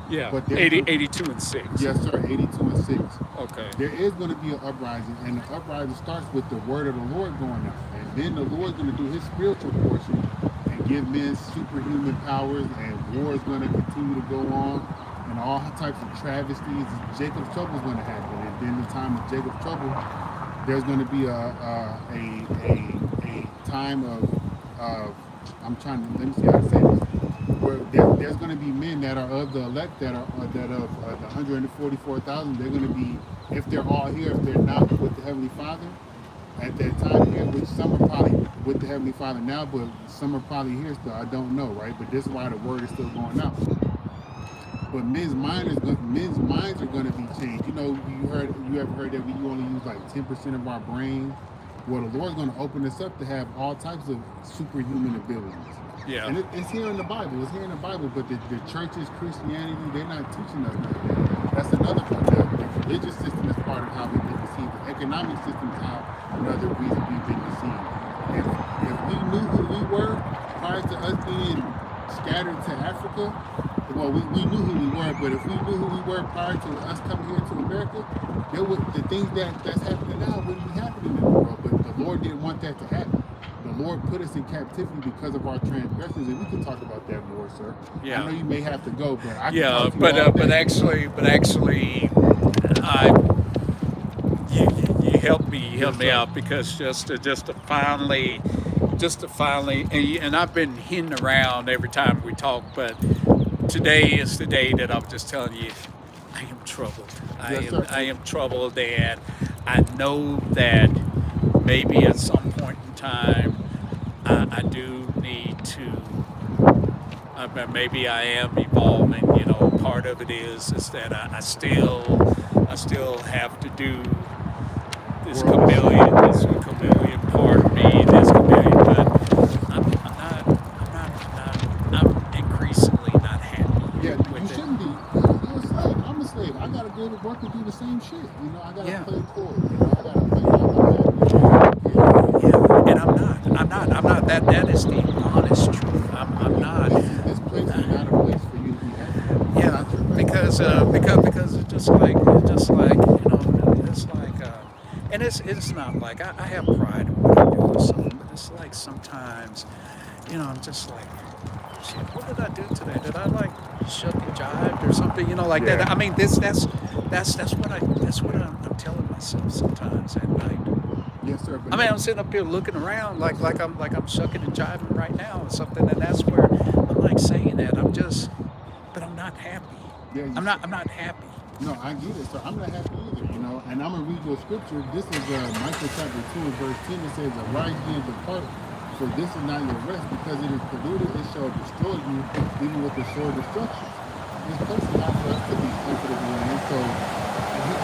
Yeah. But 82 and 6. yes, sir, 82:6. Okay. There is going to be an uprising, and the uprising starts with the word of the Lord going out. And then the Lord's going to do his spiritual portion and give men superhuman powers, and war is going to continue to go on, and all types of travesties. Jacob's trouble is going to happen. And then the time of Jacob's trouble, there's going to be a time of I'm trying to, let me see how to say this. Where there's going to be men that are of the elect, that of the 144,000. They're going to be, if they're all here, if they're not with the Heavenly Father at that time here, which some are probably with the Heavenly Father now, but some are probably here still. I don't know, right? But this is why the word is still going out. But men's minds are going to be changed. You ever heard that we only use like 10% of our brain? Well, the Lord's going to open us up to have all types of superhuman abilities. Yeah. And it's here in the Bible. It's here in the Bible. But the churches, Christianity, they're not teaching us that. That's another part. The religious system is part of how we've been deceived. The economic system is another reason we've been deceived. If we knew who we were prior to us being scattered to Africa, well, we knew who we were, but if we knew who we were prior to us coming here to America, the things that's happening now wouldn't be happening in the world. But the Lord didn't want that to happen. The Lord put us in captivity because of our transgressions, and we can talk about that more, sir. Yeah. I know you may have to go, but I can Yeah, talk to you all but day. actually, I you helped me Yes, me sir. out, because just to finally, and I've been hinting around every time we talk, but today is the day that I'm just telling you, I am troubled. Yes, sir. I am troubled, and I know that maybe at some point in time I do need to. Maybe I am evolving. Part of it is that I still have to do this Grow. chameleon, this Yeah, yeah. chameleon part of me, this chameleon. But I'm increasingly not happy Yeah, you with it. shouldn't be. You're a slave. I'm a slave. I gotta go to work and do the same shit. I gotta Yeah, play chords. I gotta play. I'm happy. Yeah. yeah, and I'm not. I'm not. That is the honest truth. I'm not. This place is not a place for you to be happy. It's Yeah, not your place. because it's just like and it's not like I have pride in what I do or something, but it's like sometimes, I'm just like, shit, what did I do today? Did I like shuck and jived or something? Like that. Yeah. I mean, that's what I'm telling myself sometimes at night. Yes, sir. But I mean, I'm sitting up here looking around like I'm shucking and jiving right now or something, and that's where I'm like saying that but I'm not happy. yeah, I'm not. I'm not happy. no, I get it. So I'm not happy either. And I'm gonna read you a scripture. This is Micah chapter 2 and verse 10. It says, "Arise ye and depart, for this is not your rest, because it is polluted. It shall destroy you, even with the sword destruction." This place is not for us to be comfortable in. So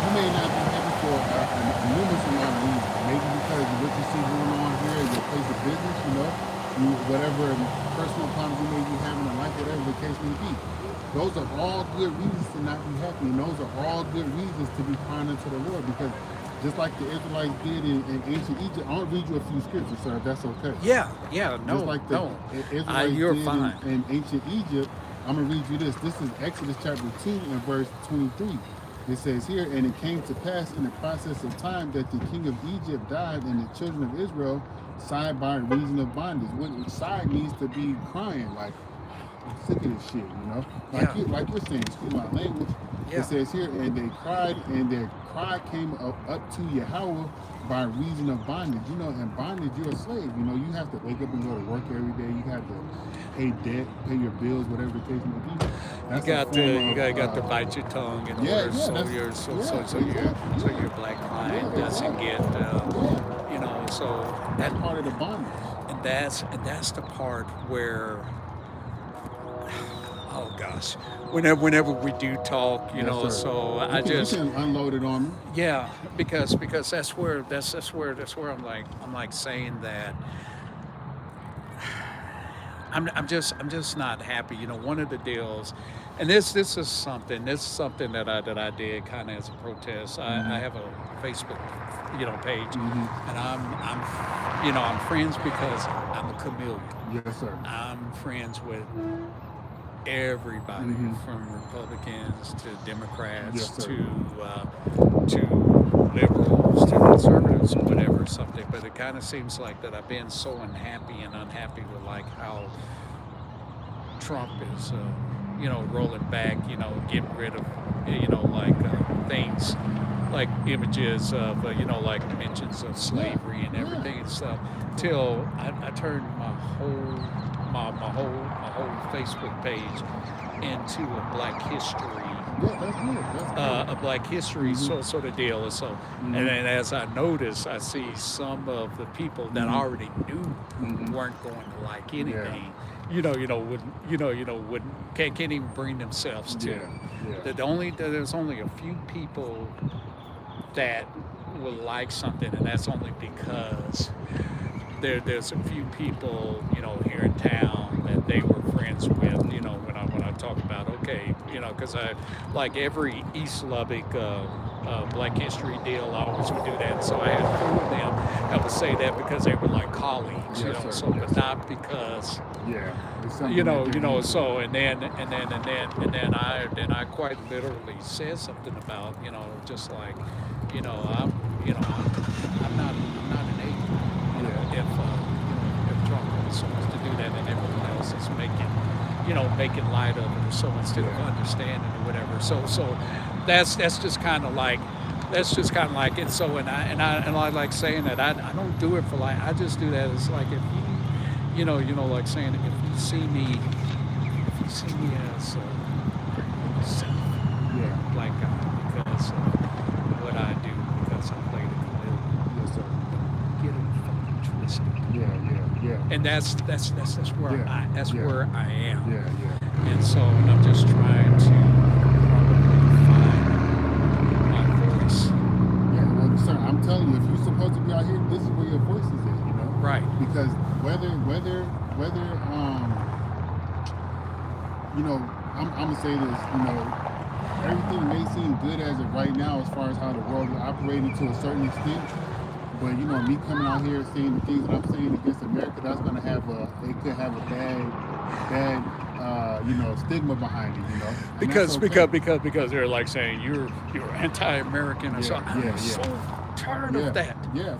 you may not be happy for a numerous amount of reasons. Maybe because of what you see going on here in your place of business. Whatever personal problems you may be having in life, whatever the case may be. Those are all good reasons to not be happy, and those are all good reasons to be crying unto the Lord. Because just like the Israelites did in ancient Egypt, I'll read you a few scriptures, sir, if that's okay. Yeah. Yeah. Just No. like the No. Israelites You're did fine. in ancient Egypt, I'm gonna read you this. This is Exodus chapter 2 and verse 23. It says here, "And it came to pass in the process of time that the king of Egypt died, and the children of Israel sighed by reason of bondage." What sigh means to be crying, like I'm sick of this shit. Like Yeah. you're saying, excuse my language. It Yeah. says here, "And they cried, and their cry came up to Yahweh by reason of bondage." In bondage, you're a slave. You have to wake up and go to work every day. You have to pay debt, pay your bills, whatever the case may be. You That's a got to form you of got to bite your tongue in yeah, order yeah, so that's your so yeah, so so your exactly, so yeah, your black client yeah, doesn't exactly, get yeah. so That's that part of the bondage. and that's the part where, oh gosh, whenever we do talk, Yes, sir. so You I can you just, can unload it on me. yeah, because that's where I'm like saying that I'm just not happy. One of the deals, and this is something that I did kind of as a protest. I Mm-hmm. have a Facebook page, Mm-hmm. and I'm friends because I'm a chameleon. Yes, sir. I'm friends with everybody Mm-hmm. from Republicans to Democrats Yes, sir. to liberals to conservatives or whatever something. But it kind of seems like that I've been so unhappy and unhappy with like how Trump is, rolling back, getting rid of, like things, like images of, like mentions of Yeah, slavery and yeah, everything and stuff, till I turned my whole Facebook page into a Black History yeah. That's good. That's good. a Black History Mm-hmm. sort of deal. And so, and Mm-hmm. then as I noticed, I see some of the people that I Mm-hmm. already knew Mm-hmm. weren't going to like Yeah, anything. Wouldn't wouldn't can't even bring themselves to. yeah, yeah. There's only a few people that will like something, and that's only because there's a few people here in town that they were friends with. When I talk about, okay, because I like every East Lubbock Black History deal, I always would do that. So I had four of them. I would say that because they were like colleagues, Yes, sir. so, Yes, but sir. not because Yeah. It's something that they're used to. so, and then I quite literally said something about, just like, I'm not an agent. Yeah. If Trump wants so much to do that and everyone else is making light of it or so instead of Yeah. understanding or whatever. So that's just kind of like, and so, and I like saying that I don't do it for like, I just do that as like, if like saying, if you see me as a safe Yeah. black guy because of what I do, because I play the yeah, And that's where yeah, that's yeah, where I am. yeah, yeah. And so, and I'm just trying to probably find my voice. Yeah, well, sir, I'm telling you, if you're supposed to be out here, this is where your voice is at, Right. because whether you know, I'm gonna say this, everything may seem good as of right now, as far as how the world is operating to a certain extent. But me coming out here saying the things that I'm saying against America, that's gonna it could have a bad, stigma behind it, and that's okay. Because they're like saying you're anti-American, and so Yeah, I'm yeah, so yeah. tired Yeah, of that. yeah.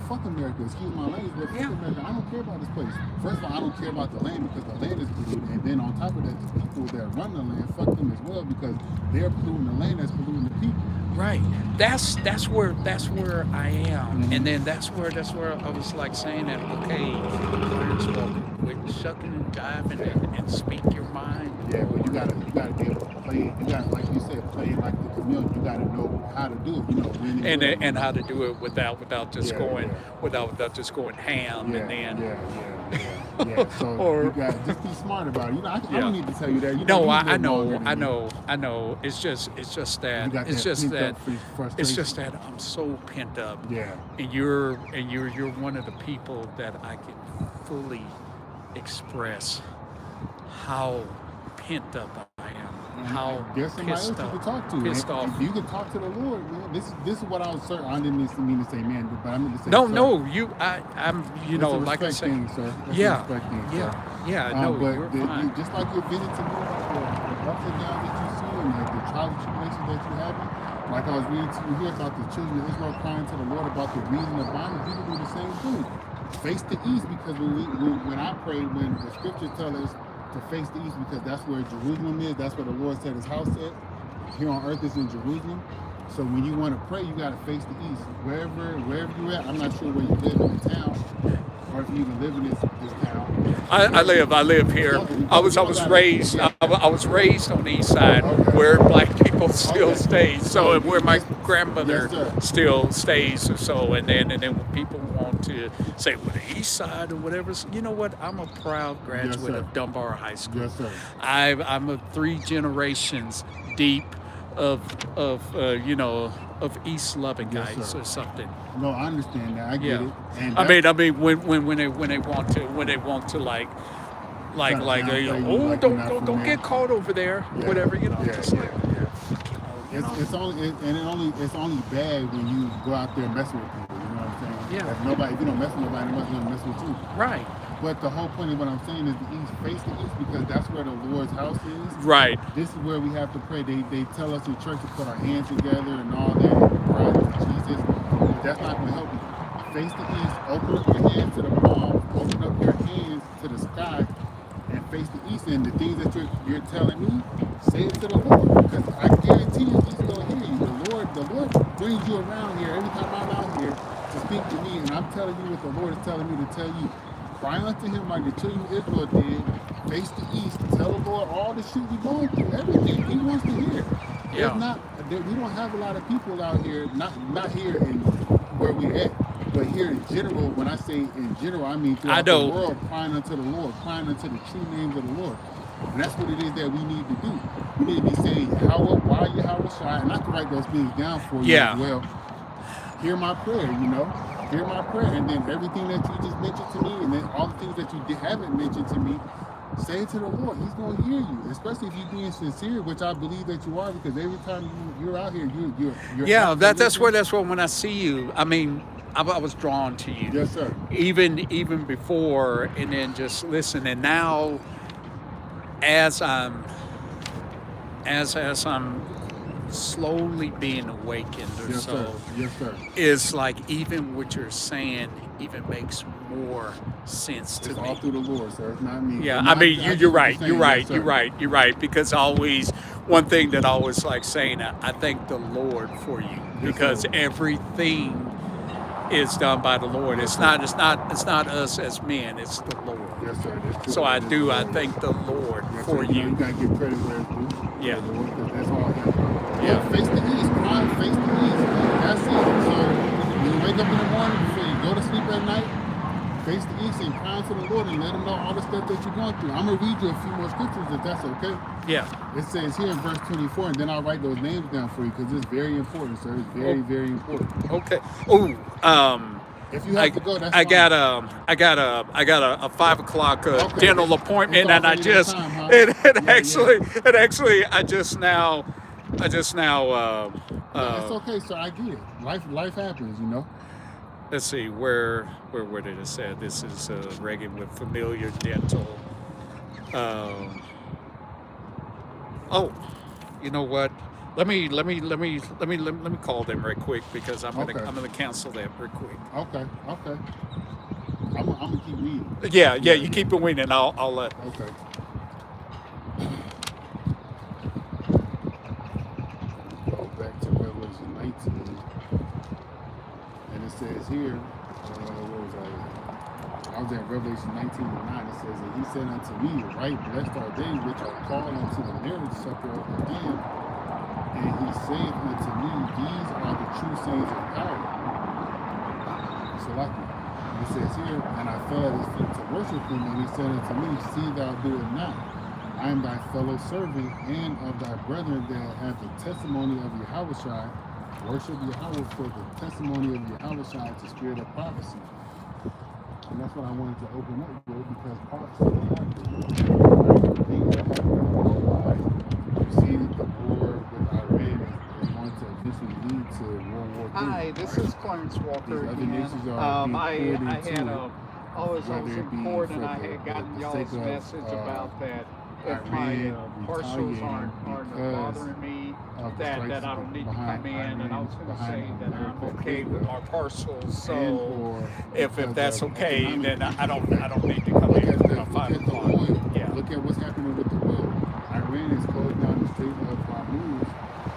Fuck America. Excuse my language, but fuck Yeah. America. I don't care about this place. First of all, I don't care about the land because the land is polluted, and then on top of that, the people that run the land, fuck them as well because they're polluting the land that's polluting the people. Right. That's where I am, and Mm-hmm. then that's where I was like saying that. Okay, Clarence Walker, quit shucking and jiving and speak your mind. Yeah, but you Or gotta be able to play. You got, like you said, play like the chameleon. You gotta know how to do it. When and where. and how to do it without just Yeah, going yeah. without just going ham, Yeah, and then yeah. So you or got just be smart about it. I yeah. don't need to tell you that. No, You I live longer than me. I know. It's just You got it's that just pent up that it's frustration. just that I'm so pent up, Yeah, and you're one of the people that I can fully express how pent up I am, how there's somebody else you can talk to. pissed off. If you can talk to the Lord, man. This is what I was saying. I didn't mean to say man, but I meant to say No, sir. no, I'm It's a like I respect say, thing, sir. It's a yeah, respect thing, sir. yeah. No, But you're fine. just like you're venting to me about the ups and downs that you see and the trials and tribulations that you have, like I was reading to you here about the children of Israel crying to the Lord about the reason of bondage, you can do the same thing. Face the east, because when I pray, when the scripture tells us to face the east, because that's where Jerusalem is, that's where the Lord set his house at. Here on earth is in Jerusalem. So when you want to pray, you got to face the east. Wherever you're at, I'm not sure where you live in the town, or if you even live in this town. I live here. I was raised I was raised on the east side Okay. where black people still Okay. stay. So where my grandmother Yes, sir. still stays or so, and then when people want to say well the east side or whatever, you know what? I'm a proud graduate sir. of Dunbar High School. Yes, sir. I'm a 3 generations deep of of East Lubbock-ites Yes, sir. or something. No, I understand that. I get Yeah. it. And I mean, when they want to like, Trying to downplay you oh, like you're not from don't there. get caught over there, Yeah. whatever, Yeah, just like, It's only bad when you go out there messing with people. You know what I'm saying? Yeah. If you don't mess with nobody, nobody's gonna mess with you. right, But the whole point of what I'm saying is the east, face the east, because that's where the Lord's house is. right, This is where we have to pray. They tell us in church to put our hands together and all that, and cry to Jesus. But that's not going to help you. Face the east, open up your hands to the palms, open up your hands to the sky, and face the east. And the things that you're telling me, say it to the Lord, because I guarantee you He's going to hear you. The Lord brings you around here every time I'm out here to speak to me, and I'm telling you what the Lord is telling me to tell you. Cry unto him like the children of Israel did. Face the east. Tell the Lord all the shit we're going through. Everything He wants to hear. yeah, We don't have a lot of people out here, not here in where we're at, but here in general. When I say in general, I mean I throughout the know, world, crying unto the Lord, crying unto the true names of the Lord. And that's what it is that we need to do. We need to be saying, Yahweh, why Yahweh Shai, and I can write those things down for you yeah, as well. Hear my prayer, Hear my prayer, and then everything that you just mentioned to me, and then all the things that you haven't mentioned to me, say it to the Lord. He's going to hear you, especially if you're being sincere, which I believe that you are, because every time you're out here, you're yeah. That's where listening. when I see you, I mean, I was drawn to you, Yes, sir. even before, and then just listen, and now as I'm slowly being awakened or Yes, so. sir. Yes, sir. Is like even what you're saying even makes more sense to It's me. all through the Lord, sir. It's not me. Yeah, And I mean I get you're what right, saying. you're right, Yes, sir. you're right. Because always one thing that I always like saying, I thank the Lord for you Yes, because sir. everything is done by the Lord. Yes, It's not us as men, it's the Lord. Yes, sir. That's true. So I That is the I Lord. thank the Lord Yes, for sir. You you. got to give credit where it's due. Yeah. To the Lord, 'cause that's all Him. Yeah. Face the east, cry, face the east. That's it. So when you wake up in the morning, before you go to sleep at night, face the east and cry to the Lord and let him know all the stuff that you're going through. I'm going to read you a few more scriptures if that's okay. Yeah. It says here in verse 24, and then I'll write those names down for you because it's very important, sir. It's very, very important. Okay. Oh, If you have to go, that's I fine. got a 5 o'clock Okay, dental it's appointment, and I already that just time, huh? it Yeah, actually I just now No, it's okay, sir. I get it. Life happens, you know. let's see where did it say this is Reagan with familiar dental. Um, oh, you know what? Let me call them right quick because Okay, I'm gonna cancel that real quick. okay. I'm gonna keep reading. Yeah, Yeah, you keep it winning. I'll Okay. Go back to Revelation 19, and it says here, where was I at? I was at Revelation 19 and 9. It says, and he said unto me, right, blessed are they which are called unto the marriage supper of the Lamb. And he saith unto me, these are the true sayings of power. Salaki. It says here, and I fell at his feet to worship him, and he said unto me, see thou do it not. I am thy fellow servant and of thy brethren that have the testimony of Yahushua. Worship Yahweh, for the testimony of Yahushua is the spirit of prophecy. And that's what I wanted to open up with because prophecy is happening. Things are happening in our lives. You see the war with Iran is going to eventually lead to World War III. Hi, this is Clarence Walker These other again. nations are being I pulled had into a, it, I was whether it in be court for and I had gotten y'all's sake of message about that. If my Iran partials retaliating aren't because bothering me, of the that strikes I don't need to behind come in, and I Iran, was going to behind say that I'm America, okay with Israel, my partials. and So or if because that's of okay, economic then I don't effects. need to come Look in at at 5 o'clock. oil. Yeah. Look at what's happening with the oil. Iran has closed down the Strait of Hormuz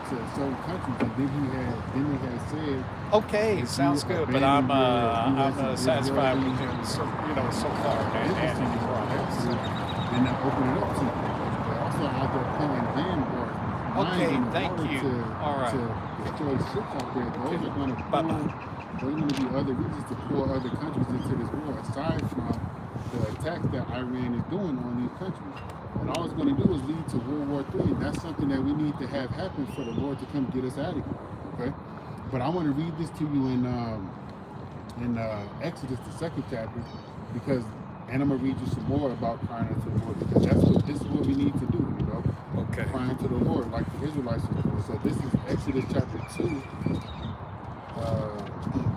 to certain countries, and then they had said, Okay, if sounds you good, but abandon your U.S. I'm and satisfied with Israeli them. So so far, and business any and progress. then they open it up to you. They're also out there planting land or Okay, mines in thank order you. All to right. destroy ships out there. Those are going to Bye pull. bye. Those are going to be other reasons to pull other countries into this war, aside from the attacks that Iran is doing on these countries. And all it's going to do is lead to World War III. And that's something that we need to have happen for the Lord to come get us out of here. Okay, but I want to read this to you in Exodus, the 2nd chapter, because, and I'm gonna read you some more about crying unto the Lord, because this is what we need to do, you know, Okay. crying to the Lord like the Israelites were doing. So this is Exodus chapter 2.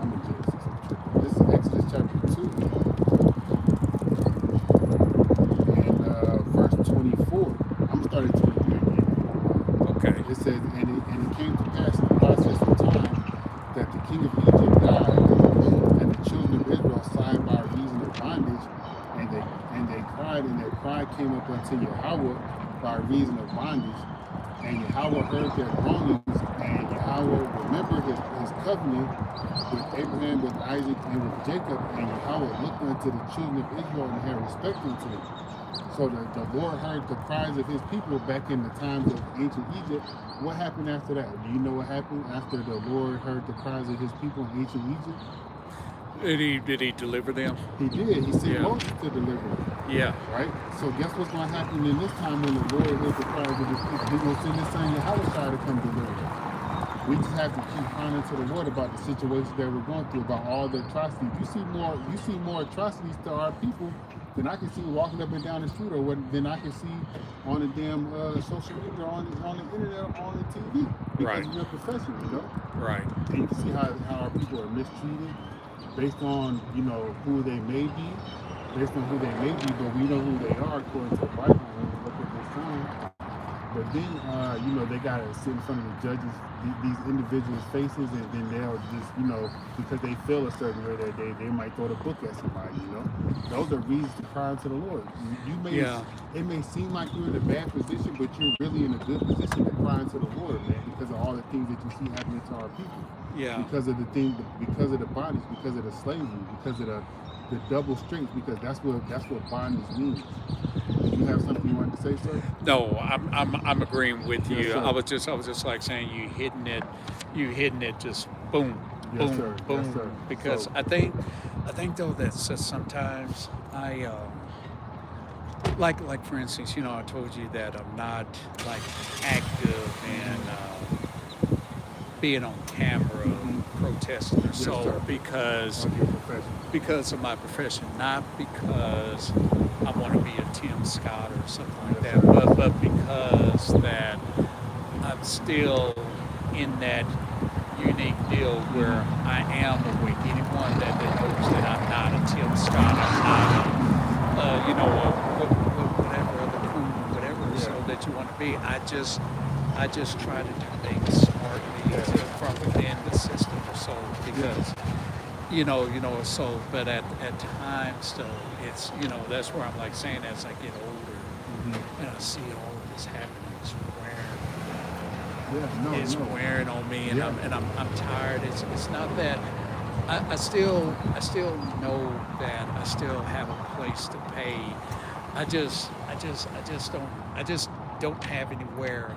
I'm in Genesis. This is Exodus chapter 2 and verse 24. I'm starting 23 again. Okay. It says, and it came to pass in the process of time that the king of Egypt died, and the children of Israel sighed by reason of bondage, and they cried, and their cry came up unto Yahweh by reason of bondage, and Yahweh heard their groanings, and Yahweh remembered his covenant with Abraham, with Isaac, and with Jacob, and Yahweh looked unto the children of Israel and had respect unto them. So the Lord heard the cries of his people back in the times of ancient Egypt. What happened after that? Do you know what happened after the Lord heard the cries of his people in ancient Egypt? Did he deliver them? He did. He sent Yeah. Moses to deliver them. Yeah. Right? So guess what's going to happen in this time when the Lord hears the cries of his people? He's going to send his son Yahushua to come deliver them. We just have to keep crying to the Lord about the situations that we're going through, about all the atrocities. You see more atrocities to our people than I can see walking up and down the street, or than I can see on the damn social media, on the internet, on the TV. Because Right. of your profession, you know. Right. And you can see how our people are mistreated based on, you know, who they may be, based on who they may be, but we know who they are according to the Bible when we look at this time. But then, you know, they got to sit in front of the judges, these individuals' faces, and then they'll just, you know, because they feel a certain way that day, they might throw the book at somebody, you know. Those are reasons to cry to the Lord. Yeah. It may seem like you're in a bad position, but you're really in a good position to cry to the Lord, man, because of all the things that you see happening to our people. Yeah. Because of because of the bondage, because of the slavery, because of the double strength, because that's what bondage means. Did you have something you wanted to say, sir? No, I'm agreeing with Yes, you. sir. I was just like saying you hitting it just boom, Yes, boom, sir. boom. Yes, sir. Because So, I think I think though that sometimes like for instance, I told you that I'm not like active in being on camera Mm-hmm. protesting or Yes, sir. so Of your profession. because of my profession, not because I want to be a Tim Scott or something like Yes, that, sir. but because that I'm still in that unique deal where Mm-hmm. I am awake. Anyone that knows that I'm not a Tim Scott, I'm not whatever other coon or whatever Yeah. so that you want to be. I just try to do things smartly Yeah. from within the system or so Yeah. because so but at times though it's that's where I'm like saying as I get older Mm-hmm. and I see all of this happening, Yeah. No. it's No. wearing on me, and Yeah. I'm tired. It's not that I still know that I still have a place to pay. I just don't have anywhere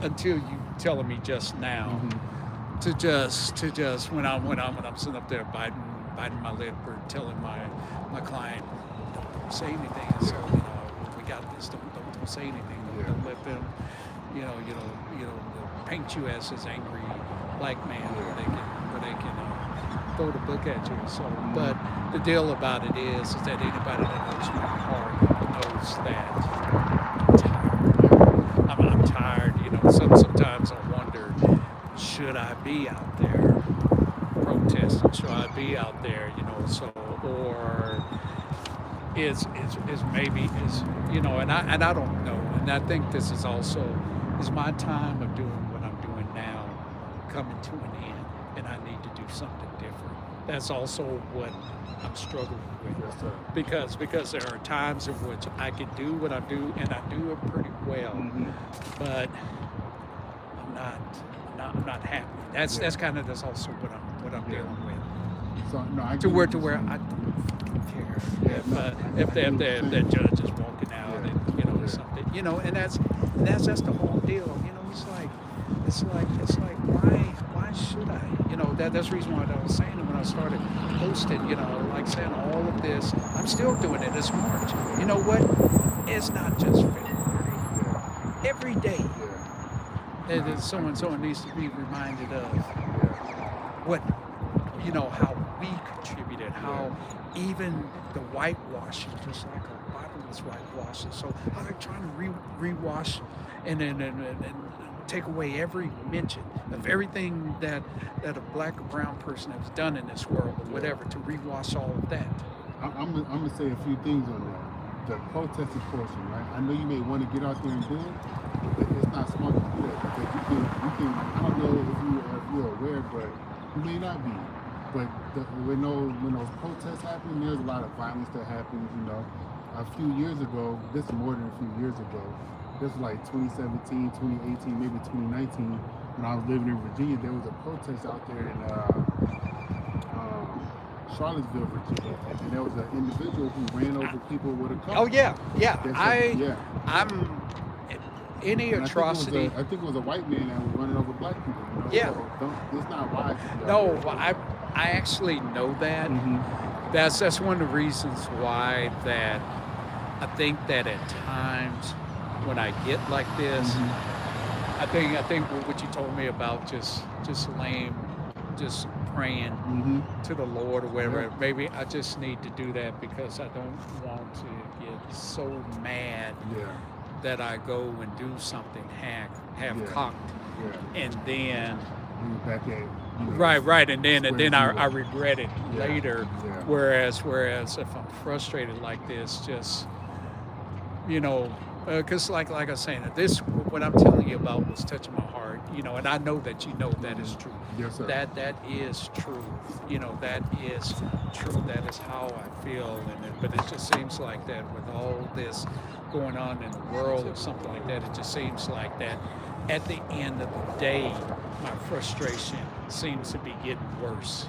until you telling me just now Mm-hmm. to just when I'm sitting up there biting my lip or telling my client don't say anything. And so Yeah. we got this. Don't say anything. Don't, Yeah. don't let them paint you as this angry black man where Yeah. they can throw the book at you. So, but Mm-hmm. the deal about it is that anybody that knows my heart knows that I'm tired. Yeah. I'm tired. Sometimes I wonder, should I be out there protesting? Should I be out there? So or is maybe and I don't know. And I think this is also is my time of doing what I'm doing now coming to an end, and I need to do something different. That's also what I'm struggling with Yes, sir. because there are times in which I can do what I do and I do it pretty well, Mm-hmm. but I'm not happy. That's Yeah. that's kind of that's also what I'm Yeah. dealing with. So no, I To get where what to you're where saying. I don't care Yeah. if No. if I get what you're if saying. that judge is walking out Yeah. and Yeah. something and that's the whole deal. It's like why should I? That's the reason why I was saying it when I started posting. Like saying all of this. I'm still doing it. It's March. You know what? It's not just February. Yeah. Every day Yeah. that Nah. I get someone you. needs to be reminded of Yeah. what how we contributed, how Yeah. even the whitewashing, just like our Bible was whitewashing. So how they're trying to rewash and take away every mention of everything that a black or brown person has done in this world or Yeah. whatever to rewash all of that. I'm gonna say a few things on that. The protesting portion, right? I know you may want to get out there and do it, but it's not smart to do that because you can. I don't know if you're aware, but you may not be. But when those protests happen, there's a lot of violence that happens. A few years ago, this is more than a few years ago. This was like 2017, 2018, maybe 2019. When I was living in Virginia, there was a protest out there in Charlottesville, Virginia, and there was an individual who ran over people with a car. Oh yeah, yeah. Yeah. I'm any And atrocity. I think it was a white man that was running over black people. Yeah. So it's not wise to be out No, there. I actually know that. Mm-hmm. That's one of the reasons why that I think that at times when I get like this, Mm-hmm. I think what you told me about just laying, just praying Mm-hmm. to the Lord or whatever. Yeah. Maybe I just need to do that because I don't want to get so mad Yeah. that I go and do something have Yeah. cocked, Yeah. and then You back at right, and then square I zero. regret it Yeah. later. Yeah. Whereas if I'm frustrated like this, just because like I was saying, this what I'm telling you about was touching my heart, and I know that that is true. Yes, sir. That is true. That is true. That is how I feel, but it just seems like that with all this going on in the world or something like that, it just seems like that at the end of the day, my frustration seems to be getting worse.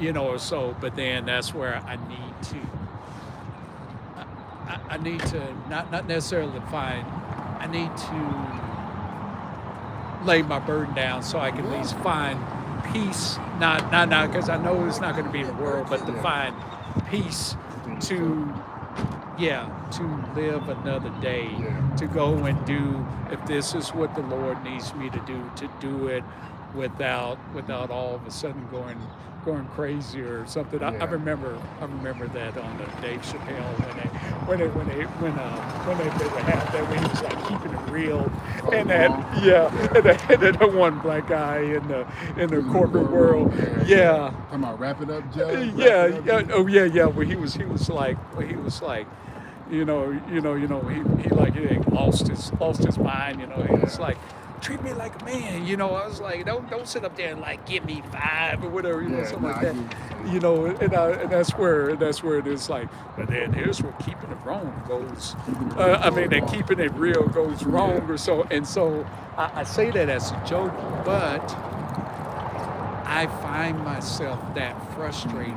Yeah. So but then that's where I need to not necessarily find. I need to lay my burden down so I can at least find peace, not because I know it's not going to be the world, but to find peace to, yeah, to live another day, Yeah. to go and do, if this is what the Lord needs me to do it without all of a sudden going crazy or something. I Yeah. remember that on the Dave Chappelle when they would have that when he was like keeping it real, Oh, and that wrong. yeah, Yeah. and that one black guy in the corporate world, Yeah. yeah. Talking about wrap it up, Judge. Wrap Yeah, it up, yeah, Judge. oh yeah, yeah. Where he was like, he like he had lost his mind. He was Yeah. like, treat me like a man. I was like, don't sit up there and like give me five or whatever, Yeah. something Nah, like I that. get what you're saying. And that's where it is like. But then here's where keeping it wrong goes. Keeping it real I mean, goes that wrong. keeping it real goes wrong Yeah. or so. And so I say that as a joke, but I find myself that frustrated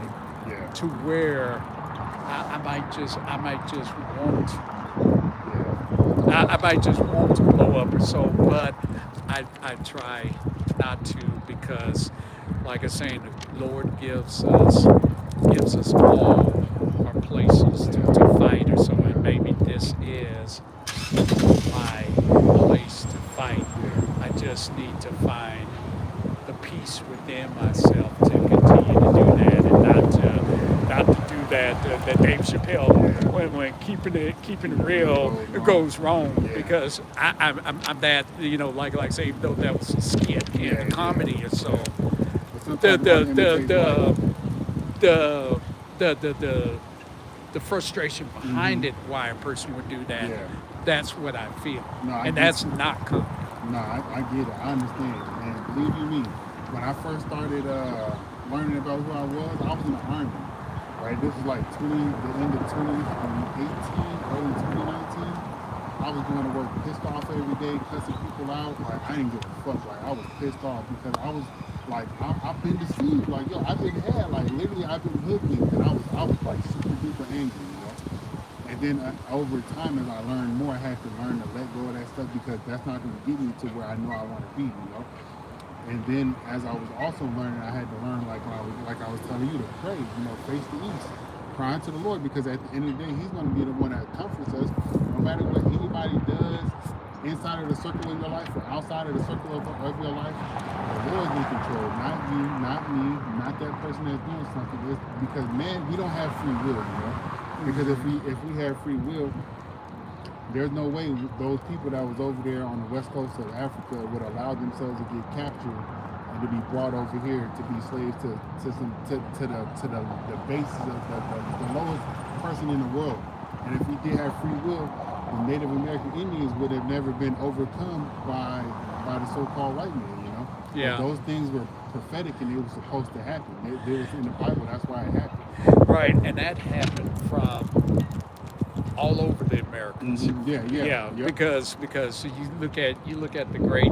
Yeah. to where I might just want Yeah. I might just want to blow up or so, but I try not to because, like I was saying, the Lord gives us all our places to fight or so, and maybe this is my place to fight. Yeah. I just need to find the peace within myself to continue to do that and not to do that Dave Chappelle Yeah. when keeping it Real real goes wrong. goes wrong Yeah. because I'm that like say even though that was a skit in Yeah. a comedy or so But the sometimes the art the imitates life. the the the the, the frustration behind Mm-hmm. it why a person would do that, Yeah. that's what I feel, No, I and get that's you. not comedy. No, I get it. I understand. And believe you me, when I first started learning about who I was in the Army. Right? This is like the end of 2018, early 2019. I was going to work pissed off every day, cussing people out. Like, I didn't give a fuck. Like, I was pissed off because I was like, I've been deceived. Like, yo, I've been had. Like, literally, I've been hoodwinked. And I was like super duper angry. And then over time, as I learned more, I had to learn to let go of that stuff because that's not going to get me to where I know I want to be. And then as I was also learning, I had to learn like I was telling you to pray, face the east, crying to the Lord because at the end of the day, He's going to be the one that comforts us, no matter what anybody does inside of the circle of your life or outside of the circle of your life. The Lord's in control, not you, not me, not that person that's doing something. It's because man, we don't have free will. Because if we had free will, there's no way those people that was over there on the west coast of Africa would allow themselves to get captured and to be brought over here to be slaves to the basis of the lowest person in the world. And if we did have free will, the Native American Indians would have never been overcome by the so-called white man. Yeah. But those things were prophetic and they were supposed to happen. They was in the Bible. That's why it happened. Right, and that happened from all over the Americas. Mm-hmm. Yeah. Yep. Because you look at the great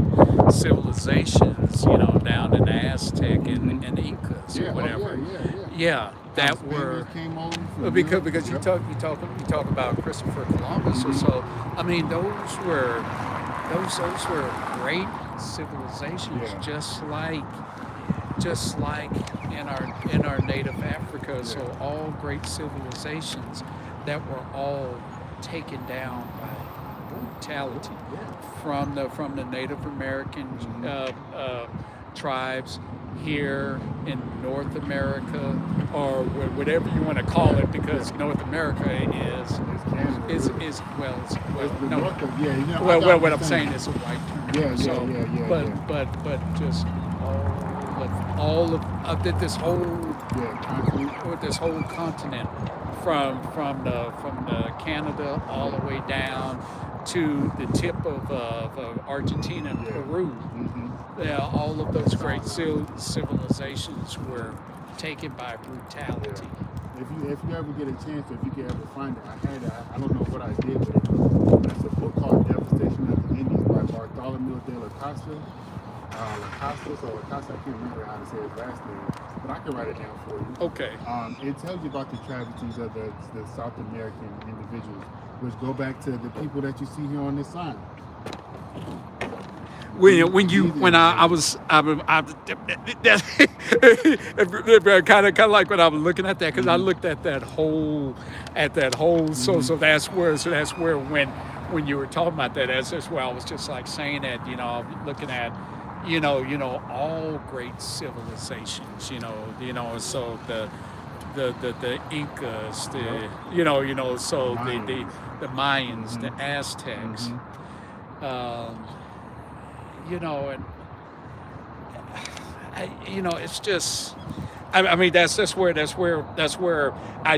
civilizations, down in the Aztec and the Incas or Yeah. whatever. Oh, yeah. Yeah, that Spaniards were came over from because Europe. you talk about Christopher Columbus or so. I mean, those were great civilizations, Yeah. just like in our native Africa. Yeah. So all great civilizations that were all taken down by brutality from the Native American tribes here in North America, or whatever you want to call it, because North America is Canada, really. is well, it's, well It's the no, north of, yeah, I well, got what you're I'm saying is a white term. Yeah. But just all of this whole Concrete. this whole continent from the Canada all the way down to the tip of Argentina and Peru. Mm-hmm. Yeah, all of those great civilizations were taken by brutality. If you ever get a chance, or if you can ever find it, I don't know what I did with it, but it's a book called Devastation of the Indies by Bartholomew de la Costa. I can't remember how to say his last name, but I can write it down for you. Okay. It tells you about the tragedies of the South American individuals, which go back to the people that you see here on this sign. when kind of like when I was looking at that, because I Mm-hmm. looked at that whole, Mm-hmm. so that's where when you were talking about that, that's where I was just like saying that, looking at, all great civilizations, so the Incas, Yep. so Mayans. the Mayans, Mm-hmm. the Aztecs, Mm-hmm. um, and it's just. I mean, that's where I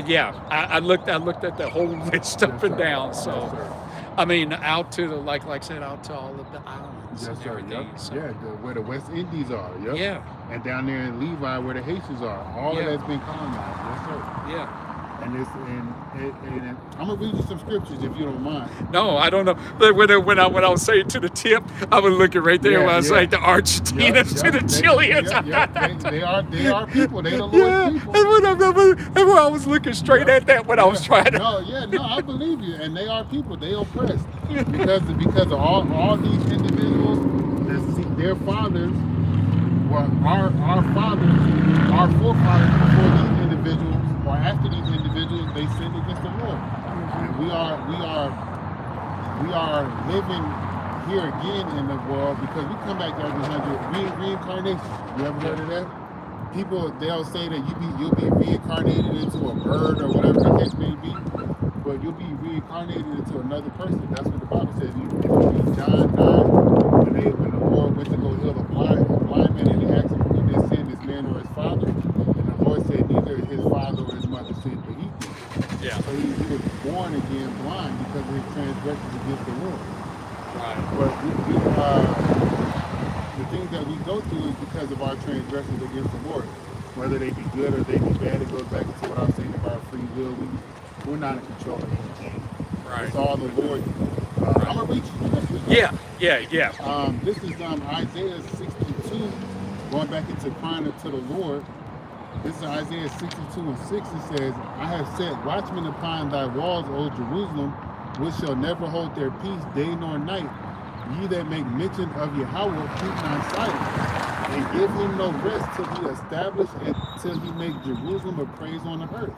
looked at the whole list up Yes, and sir. down. Yes, So, sir. I mean, out to the like I said, out to all of the islands Yes, and sir. Yep. everything. So, Yeah, where the West Indies are. Yep. yeah, And down there in Levi, where the Haitians are. All of yeah, that's been colonized. Yes, sir. yeah. And I'm gonna read you some scriptures if you don't mind. No, I don't know. But when I was saying to the tip, I was looking right there when Yeah, I was like yeah. the Yep, Argentinas to yep. the Chileans. Yep. They are people. They the Lord's Yeah, people. and when I was looking straight Yep. at that when I was Yeah. trying to. No, yeah, no, I believe you. And they are people. They oppressed. Because of all these individuals that see their fathers, well, our fathers, our forefathers before these individuals or after these individuals, they sinned against the Lord. And we are living here again in the world because we come back every 100 reincarnation. You ever heard of that? People, they'll say that you'll be reincarnated into a bird or whatever the case may be, but you'll be reincarnated into another person. That's what the Bible says. If you read John 9, when the Lord went to go heal a blind man and he asked him who did sin, this man or his father, and the Lord said neither his father or his mother sinned, but he did. Yeah, So he was born again blind because of his transgressions against the Lord. right. But the things that we go through is because of our transgressions against the Lord. Whether they be good or they be bad, it goes back to what I was saying about free will. We're not in control of anything. Right. It's all the Lord. I'm Right. going to read you scriptures, though. Yeah. Yeah. Yeah. This is Isaiah 62, going back into crying unto the Lord. This is Isaiah 62 and 6. It says, I have set watchmen upon thy walls, O Jerusalem, which shall never hold their peace day nor night. Ye that make mention of Yahweh, keep not silence, and give him no rest till he establish and till he make Jerusalem a praise on the earth.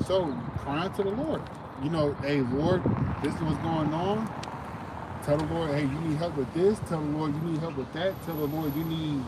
So, crying to the Lord. Hey Lord, this is what's going on. Tell the Lord, hey, you need help with this. Tell the Lord you need help with that. Tell the Lord you need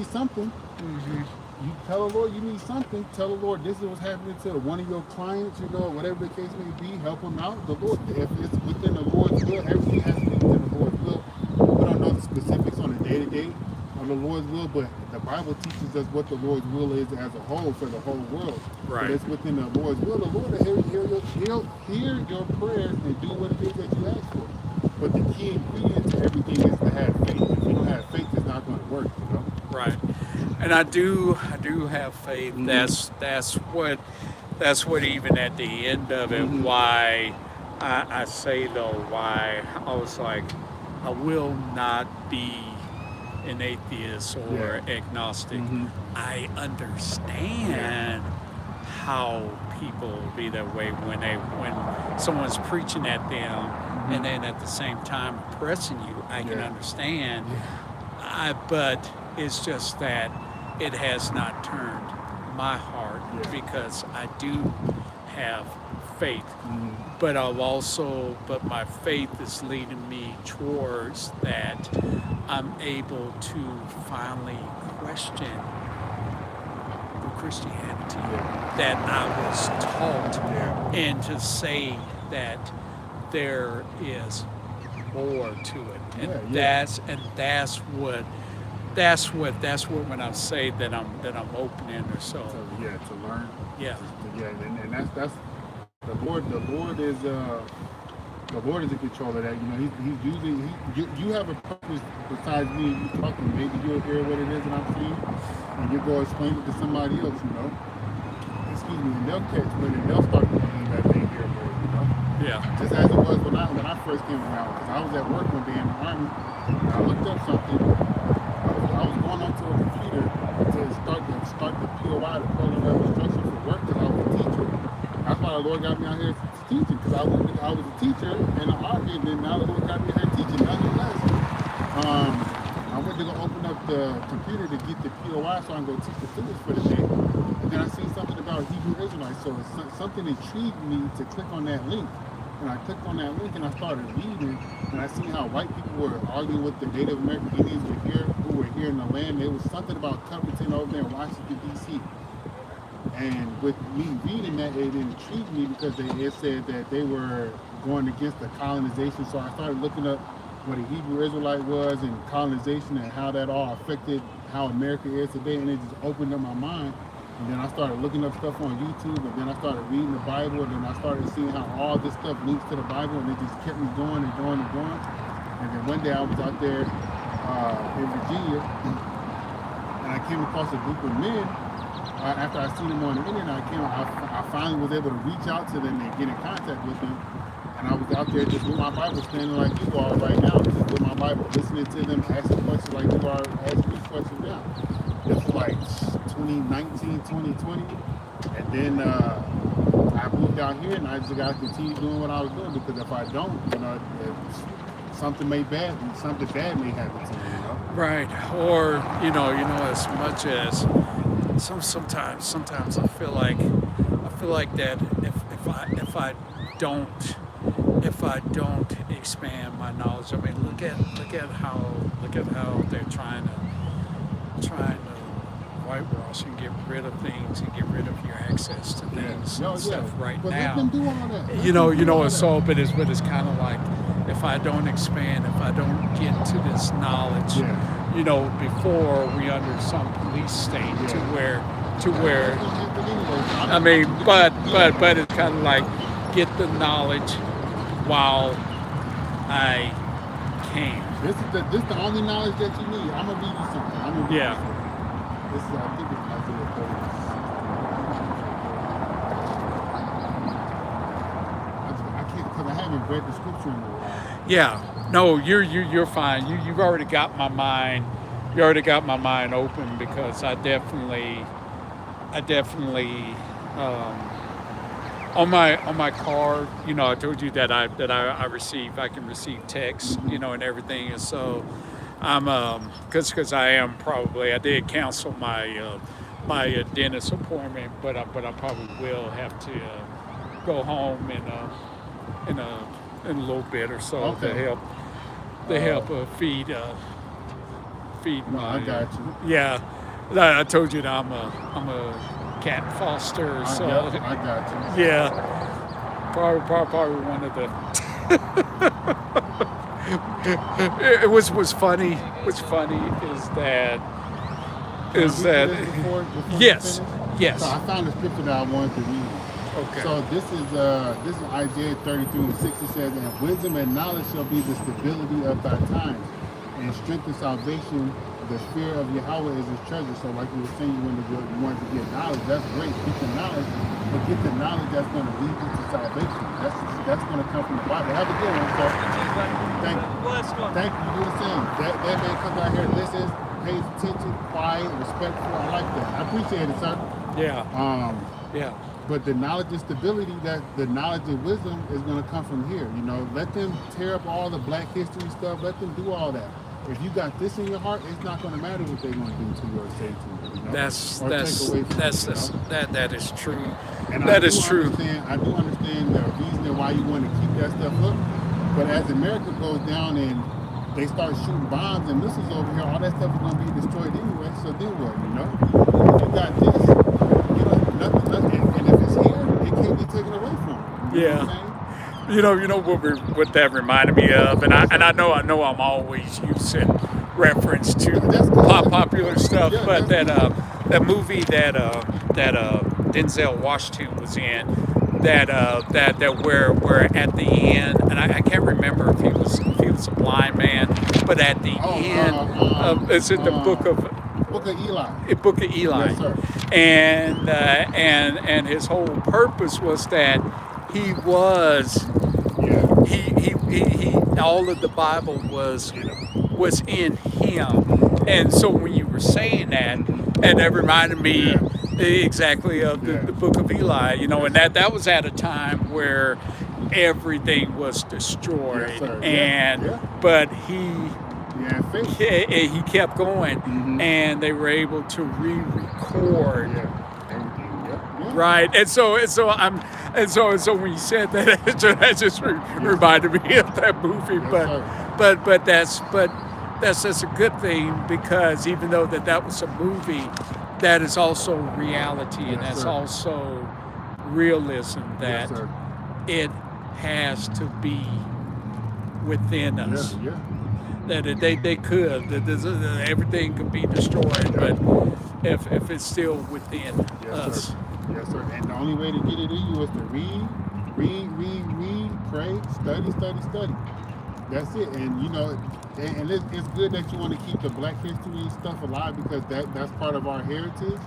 something. Hmm. You tell the Lord you need something. Tell the Lord this is what's happening to one of your clients, whatever the case may be, help them out. The Lord, if it's within the Lord's will, everything has to be within the Lord's will. We don't know the specifics on the day-to-day of the Lord's will, but the Bible teaches us what the Lord's will is as a whole for the whole world. But Right. it's within the Lord's will. The Lord will hear your prayers and do what it is that you ask for. But the key ingredient to everything is to have faith. If you don't have faith, it's not going to work. Right. And I do have faith. Mm-hmm. That's what even at the end of it, Mm-hmm. why I say though, why I was like, I will not be an atheist Yeah. or agnostic. Mm-hmm. I Yeah. understand how people be that way when someone's preaching at them and then at the same time oppressing you. I can Yeah. understand. Yeah. But it's just that it has not turned my heart Yeah. because I do have faith. Mm-hmm. But my faith is leading me towards that I'm able to finally question the Christianity Yeah. that I was taught Yeah. and to say that there is more to it. And Yeah. Yeah. that's what when I say that I'm opening or so. To learn. Yeah. Yeah. And that's the Lord is in control of that. He's using. You have a purpose besides me. You talking. Maybe you'll hear what it is that I'm saying, and you go explain it to somebody else. Excuse me, and they'll start to believe that they hear more. Yeah. Just as it was when I first came around, because I was at work one day in the army, and I looked up something. I was going onto a computer to start the POI, the program of instruction for work, because I was a teacher. That's why the Lord got me out here teaching, because I was a teacher in the army, and then now the Lord got me out here teaching, nonetheless. I went to go open up the computer to get the POI so I can go teach the students for the day. And then I seen something about Hebrew Israelites. So something intrigued me to click on that link. And I clicked on that link and I started reading. And I seen how white people were arguing with the Native American Indians who were here in the land. There was something about Covington over there in Washington, D.C. And with me reading that, it intrigued me because it said that they were going against the colonization. So I started looking up what a Hebrew Israelite was and colonization and how that all affected how America is today. And it just opened up my mind. And then I started looking up stuff on YouTube, and then I started reading the Bible, and then I started seeing how all this stuff links to the Bible, and it just kept me going and going and going. And then one day I was out there in Virginia, and I came across a group of men. After I seen them on the internet, I finally was able to reach out to them and get in contact with them. And I was out there just with my Bible, standing like you are right now, just with my Bible, listening to them, asking questions like you are asking me questions now. This was like 2019, 2020. And then I moved out here, and I just got to continue doing what I was doing, because if I don't, something bad may happen to me, Right. Or, as much as sometimes I feel like that if I don't expand my knowledge, I mean, look at how they're trying to whitewash and get rid of things and get rid of your access to things and stuff right but now. Let them do all that. But it's kind of like, if I don't expand, if I don't get to this knowledge, before we under some police state to where I mean, but it's kind of like, get the knowledge while I can. This is the only knowledge that you need. I'm gonna read you something. This is, I think it's Isaiah 36. I can't, because I haven't read the scripture in a while. Yeah. No, you're fine. You've already got my mind. You already got my mind open, because I definitely on my car, I told you that I can receive texts, and everything, and so I'm because I did cancel my dentist appointment, but I probably will have to go home in a little bit or so to help feed my. I got you. Yeah, I told you that I'm a cat foster, so I got you. yeah, probably one of the. It was funny. What's funny is that before yes. So I found a scripture that I wanted to read. Okay. So this is Isaiah 33:6. It says, "And wisdom and knowledge shall be the stability of thy times, and strength and salvation. The fear of Yahweh is his treasure." So like you were saying, you wanted to get knowledge. That's great. Get the knowledge, but get the knowledge that's going to lead you to salvation. That's going to come from the Bible. Have a good one, sir. Thank you. Thank you. You do the same. That man comes out here, listens, pays attention, quiet, respectful. I like that. I appreciate it, sir. Yeah. Yeah. But the knowledge and stability, that the knowledge and wisdom is going to come from here. Let them tear up all the Black history stuff. Let them do all that. If you got this in your heart, it's not going to matter what they're going to do to you or say to you. That is true. And that is true. I do understand the reason why you want to keep that stuff up. But as America goes down and they start shooting bombs and missiles over here, all that stuff is going to be destroyed anyway. So then what? If you got this, nothing. And if it's here, it can't be taken away from you. Yeah. Know what I'm saying? What that reminded me of, and I know I'm always using reference to popular stuff, but that movie that Denzel Washington was in, that where at the end, and I can't remember if he was a blind man, but at the end, it's in the book of Eli. Book of Eli, yes, sir. And his whole purpose was that he all of the Bible was in him. And so when you were saying that, and that reminded me exactly of the book of Eli, and that was at a time where everything was destroyed, yes, but he Yeah, faith. And he kept going, Mm-hmm. and they were able to re-record. Yeah, everything. Yeah. Right, and so when you said that, that just Yes, reminded me of that movie. yes, But sir. that's a good thing, because even though that was a movie, that is also reality, and Yes, that's sir. also realism, Yes, that sir. it has to be within Yeah, us. yeah. That they could, everything could be destroyed, Yeah. but if it's still within Yes, sir. us. Yes, sir. And the only way to get it in you is to read, pray, study. That's it. And it's good that you want to keep the Black history and stuff alive, because that's part of our heritage.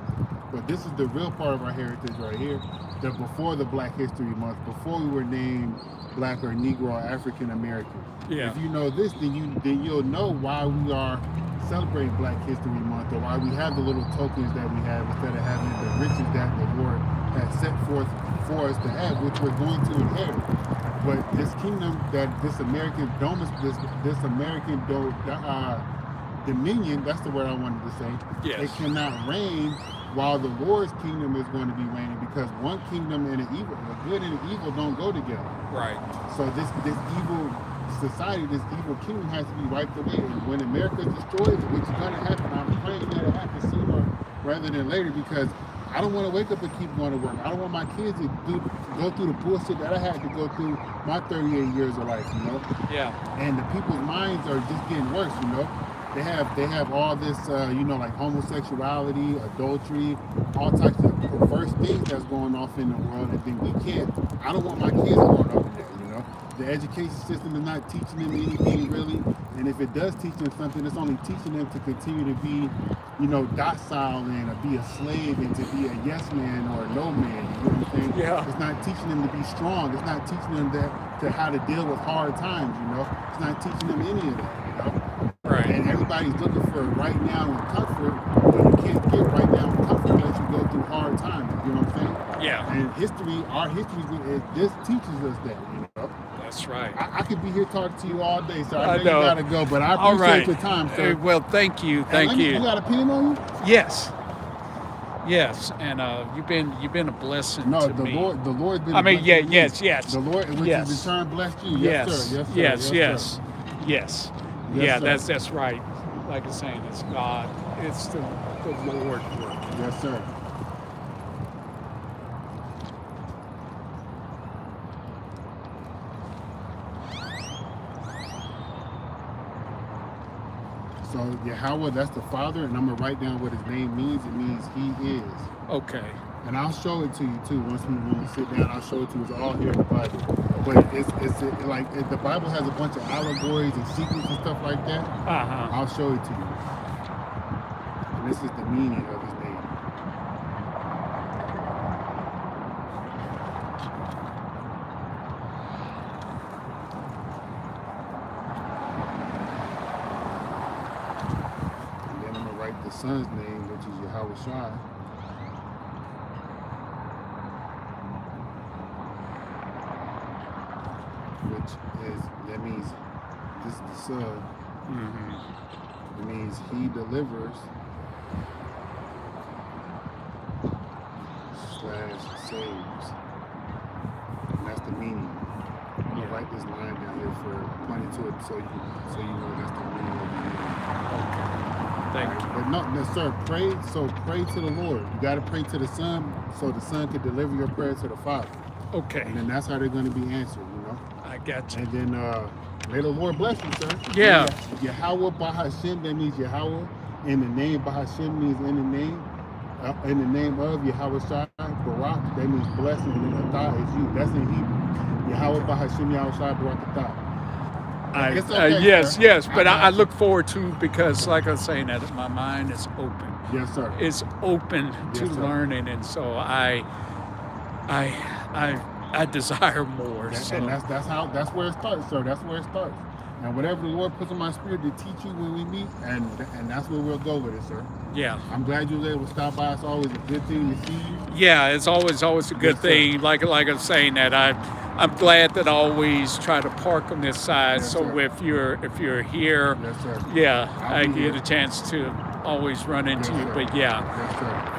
But this is the real part of our heritage right here. That before the Black History Month, before we were named Black or Negro or African American. Yeah. If you know this, then you'll know why we are celebrating Black History Month, or why we have the little tokens that we have, instead of having the riches that the Lord has set forth for us to have, which we're going to inherit. But this kingdom, that this American dominion, that's the word I wanted to say. Yes. It cannot reign while the Lord's kingdom is going to be reigning, because one kingdom and an evil, the good and the evil don't go together. Right. So this evil society, this evil kingdom has to be wiped away. And when America is destroyed, which is going to happen, I'm praying that it happens sooner rather than later, because I don't want to wake up and keep going to work. I don't want my kids to go through the bullshit that I had to go through my 38 years of life, Yeah. And the people's minds are just getting worse, They have all this, like homosexuality, adultery, all types of perverse things that's going off in the world, and then we can't. I don't want my kids growing up in that, The education system is not teaching them anything really, and if it does teach them something, it's only teaching them to continue to be, docile and be a slave and to be a yes man or a no man. You know what I'm saying? Yeah. It's not teaching them to be strong. It's not teaching them to how to deal with hard times. It's not teaching them any of that. Right. And everybody's looking for right now and comfort, but you can't get right now and comfort unless you go through hard times. You know what I'm saying? Yeah. And our history, this teaches us that. That's right. I could be here talking to you all day, so I know know. you gotta go, but I All appreciate right. your time, sir. Well, thank you. And Thank you. You got a pen on you? Yes. Yes. And you've been a blessing No, to the me. Lord's been. I mean, blessing me. yes. The Lord, which Yes. is in turn blessed you. Yes. Yes, sir. Yes. Yes. Yes. Yes, Yeah. sir. That's right. Like I'm saying, it's God. It's the Lord working. Yes, sir. So Yahweh, that's the Father, and I'm gonna write down what His name means. It means He is. Okay. And I'll show it to you too. When we sit down, I'll show it to you. It's all here in the Bible. But the Bible has a bunch of allegories and secrets and stuff like that. I'll show it to you. And this is the meaning of His name. And then I'm gonna write the Son's name, which is Yahweh Shai. That means this is the Son. Mm-hmm. It means He delivers / saves. And that's the meaning. I'm gonna write this line down here for pointing to it, so you know that's the meaning of the name. Thank you. But no, sir. Pray to the Lord. You got to pray to the Son, so the Son can deliver your prayer to the Father. Okay. And then that's how they're going to be answered. I got you. And then may the Lord bless you, sir. Yeah. Yahweh Bahashem, that means Yahweh. And the name Bahashem means in the name of Yahweh Shai. Barak, that means blessing. And then Atah is you. That's in Hebrew. Yahweh Bahashem Yahweh Shai Barak Atah. It's okay, yes, sir. but I look forward to, because like I was saying, that my mind is open. Yes, sir. It's open to learning, and so I desire more. And that's where it starts, sir. That's where it starts. And whatever the Lord puts in my spirit to teach you when we meet, and that's where we'll go with it, sir. Yeah. I'm glad you were able to stop by. It's always a good thing to see you. Yeah, it's always a good Yes, thing. Like I was saying, that I'm glad that I always try to park on this side. Yes, So sir. if you're here, Yes, sir. yeah, I'll I be get here. a chance to always run into Yes, you. sir. But yeah, Yes, sir.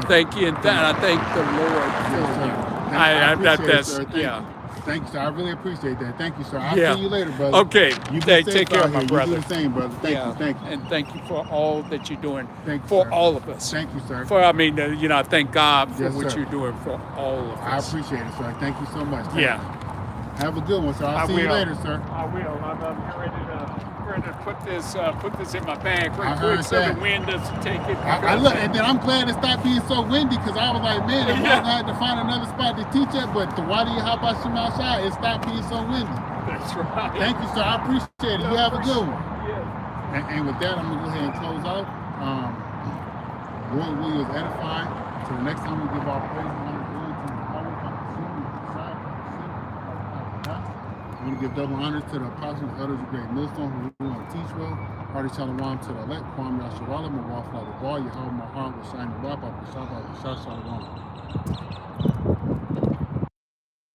thank you, and I thank the Lord Yes, for sir. you. I appreciate it, That's sir. Thank yeah. you. Thank you, sir. I really appreciate that. Thank you, sir. I'll Yeah. see you later, brother. Okay. You be Take safe care, out my here. brother. You do the same, brother. Thank Yeah. you. Thank you. And thank you for all that you're doing Thank you, for sir. all of us. Thank you, sir. I thank God for Yes, what sir. you're doing for all of I us. appreciate it, sir. Thank you so much. Thank Yeah. you. Have a good one, sir. I I'll see you will. later, sir. I will. I'm ready to put this in my bag I real heard quick so the that. wind doesn't take it. I look, and then I'm glad it stopped being so windy because I was like, man, I'm Yeah. gonna have to find another spot to teach at. But the water you hop out your outside, it stopped being so windy. That's right. Thank you, sir. I appreciate it. You have a good one. Yeah. And with that, I'm gonna go ahead and close out. Lord willing is edifying. Till the next time we give our praise and honor glory to the Father, I'm going to give double honors to the apostles, elders of Great Millstone who really want to teach well. Hearty shalom to the elect, Kwam Yasharala, Mawafla the Bar, Yahweh, my heart will shine the rock, Shabbat, Shalom.